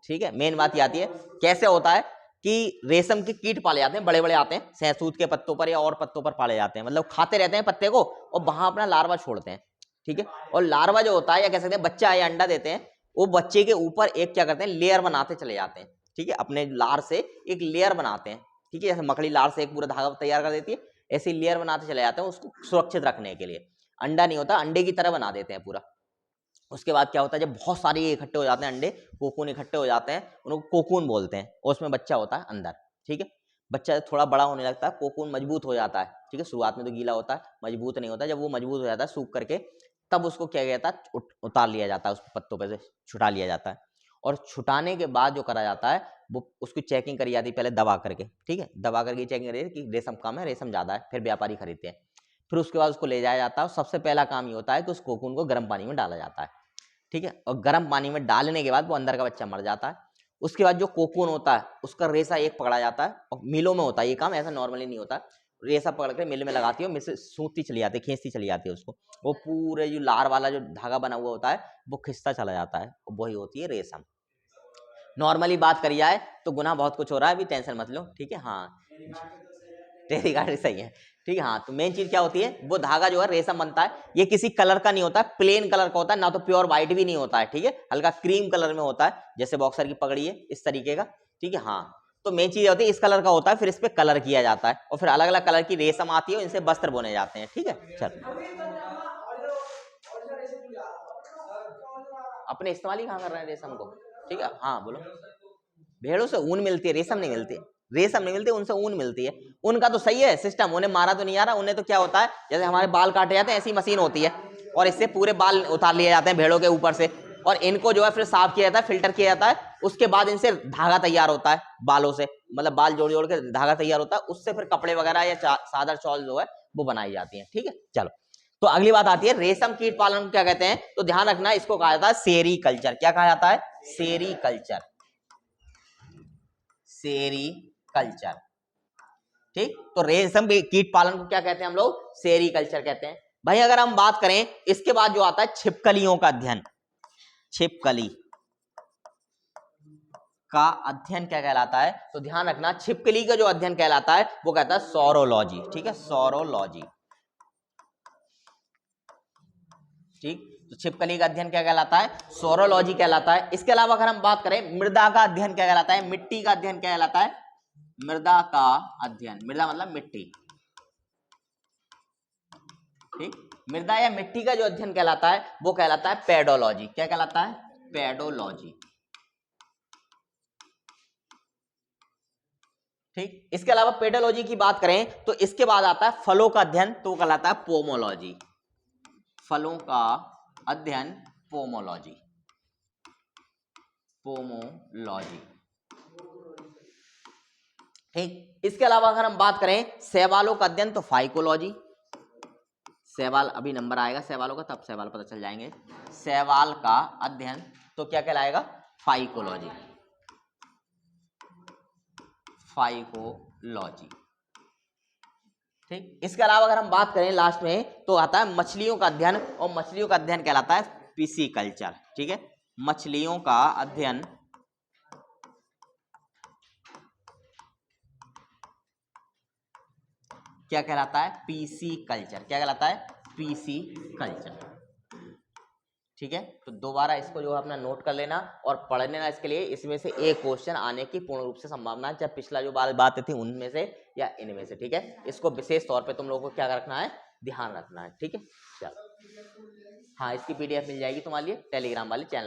ठीक है। मेन बात ये आती है कैसे होता है कि रेशम के कीट पाले जाते हैं, बड़े बड़े आते हैं, सहसूत के पत्तों पर या और पत्तों पर पाले जाते हैं, मतलब खाते रहते हैं पत्ते को और वहां अपना लार्वा छोड़ते हैं, ठीक है। और लार्वा जो होता है, या कह सकते हैं बच्चा या अंडा देते हैं, वो बच्चे के ऊपर एक क्या करते हैं, लेयर बनाते चले जाते हैं, ठीक है, अपने लार से एक लेयर बनाते हैं, ठीक है। जैसे मकड़ी लार से एक पूरा धागा तैयार कर देती है, ऐसे लेयर बनाते चले जाते हैं उसको सुरक्षित रखने के लिए। अंडा नहीं होता, अंडे की तरह बना देते हैं पूरा, उसके बाद क्या होता है, जब बहुत सारे ये इकट्ठे हो जाते हैं अंडे, कोकून इकट्ठे हो जाते हैं, उनको कोकून बोलते हैं, और उसमें बच्चा होता है अंदर। ठीक है, बच्चा थोड़ा बड़ा होने लगता है, कोकून मजबूत हो जाता है। ठीक है, शुरुआत में तो गीला होता है, मजबूत नहीं होता। जब वो मजबूत हो जाता है सूख करके, तब उसको क्या कहता है, उतार लिया जाता है, उस पत्तों पे से छुटा लिया जाता है। और छुटाने के बाद जो करा जाता है, वो उसकी चेकिंग करी जाती है पहले दबा करके। ठीक है, दबा करके चेकिंग करी कि रेशम कम है, रेशम ज़्यादा है, फिर व्यापारी खरीदते हैं। फिर उसके बाद उसको ले जाया जाता है, और सबसे पहला काम ये होता है कि उस कोकून को गर्म पानी में डाला जाता है। ठीक है, और गर्म पानी में डालने के बाद वो अंदर का बच्चा मर जाता है। उसके बाद जो कोकून होता है उसका रेशा एक पकड़ा जाता है, और मिलों में होता है ये काम, ऐसा नॉर्मली नहीं होता। रेशा पकड़ के मिल में लगाती है, मिल से सूती चली जाती है, खींचती चली जाती है उसको। वो पूरे जो लार वाला जो धागा बना हुआ होता है वो खिंचता चला जाता है, वही होती है रेशम। नॉर्मली बात करी जाए तो गुना बहुत कुछ हो रहा है, अभी टेंशन मत लो। ठीक है, हाँ तेरी गाड़ी सही है। ठीक है, हाँ तो मेन चीज क्या होती है, वो धागा जो है रेशम बनता है, ये किसी कलर का नहीं होता है, प्लेन कलर का होता है, ना तो प्योर व्हाइट भी नहीं होता है। ठीक है, हल्का क्रीम कलर में होता है, जैसे बॉक्सर की पगड़ी है इस तरीके का। ठीक है, हाँ तो मेन चीज होती है इस कलर का होता है, फिर इस पे कलर किया जाता है, और फिर अलग अलग कलर की रेशम आती है, इनसे वस्त्र बुने जाते हैं। ठीक है, चल अपने इस्तेमाल ही कहाँ कर रहे हैं रेशम को। ठीक है, हाँ बोलो। भेड़ों से ऊन मिलती है, रेशम नहीं मिलती। रेशम नहीं मिलती, उनसे ऊन मिलती है। उनका तो सही है सिस्टम, उन्हें मारा तो नहीं आ रहा। उन्हें तो क्या होता है, जैसे हमारे बाल काटे जाते हैं ऐसी मशीन होती है, और इससे पूरे बाल उतार लिए जाते हैं भेड़ों के ऊपर से, और इनको जो है फिर साफ किया जाता है, फिल्टर किया जाता है। उसके बाद इनसे धागा तैयार होता है बालों से, मतलब बाल जोड़ जोड़ के धागा तैयार होता है, उससे फिर कपड़े वगैरह या चादर शॉल जो है वो बनाई जाती है। ठीक है, चलो तो अगली बात आती है रेशम कीट पालन को क्या कहते हैं, तो ध्यान रखना इसको कहा जाता है सेरीकल्चर। क्या कहा जाता है, सेरीकल्चर, सेरीकल्चर। ठीक, तो रेशम कीट पालन को क्या कहते हैं हम लोग, सेरीकल्चर कहते हैं। भाई अगर हम बात करें इसके बाद जो आता है छिपकलियों का अध्ययन, छिपकली का अध्ययन क्या कहलाता है, तो ध्यान रखना छिपकली का जो अध्ययन कहलाता है वो कहता है सौरोलॉजी। ठीक है, सौरोलॉजी। ठीक, तो छिपकली का अध्ययन क्या कहलाता है, सौरोलॉजी कहलाता है। इसके अलावा अगर हम बात करें मृदा का अध्ययन क्या कहलाता है, मिट्टी का अध्ययन क्या कहलाता है, मृदा का अध्ययन, मृदा मतलब मिट्टी। ठीक, मृदा या मिट्टी का जो अध्ययन कहलाता है वो कहलाता है पेडोलॉजी। क्या कहलाता है, पेडोलॉजी। ठीक, इसके अलावा पेडोलॉजी की बात करें तो इसके बाद आता है फलों का अध्ययन, तो वो कहलाता है पोमोलॉजी। फलों का अध्ययन पोमोलॉजी, पोमोलॉजी। ठीक, इसके अलावा अगर हम बात करें शैवालों का अध्ययन तो फाइकोलॉजी। शैवाल अभी नंबर आएगा शैवालों का, तब शैवाल पता चल जाएंगे। शैवाल का अध्ययन तो क्या कहलाएगा, फाइकोलॉजी, फाइकोलॉजी। ठीक, इसके अलावा अगर हम बात करें लास्ट में तो आता है मछलियों का अध्ययन, और मछलियों का अध्ययन कहलाता है पिसीकल्चर। ठीक है, मछलियों का अध्ययन क्या कहलाता है, पीसी कल्चर। क्या कहलाता है, पीसी कल्चर। ठीक है, तो दोबारा इसको जो है अपना नोट कर लेना और पढ़ लेना। इसके लिए इसमें से एक क्वेश्चन आने की पूर्ण रूप से संभावना है, चाहे पिछला जो बातें थी उनमें से या इनमें से। ठीक है, इसको विशेष तौर पे तुम लोगों को क्या रखना है, ध्यान रखना है। ठीक है, चलो हाँ इसकी पीडीएफ मिल जाएगी तुम्हारे लिए टेलीग्राम वाले चैनल।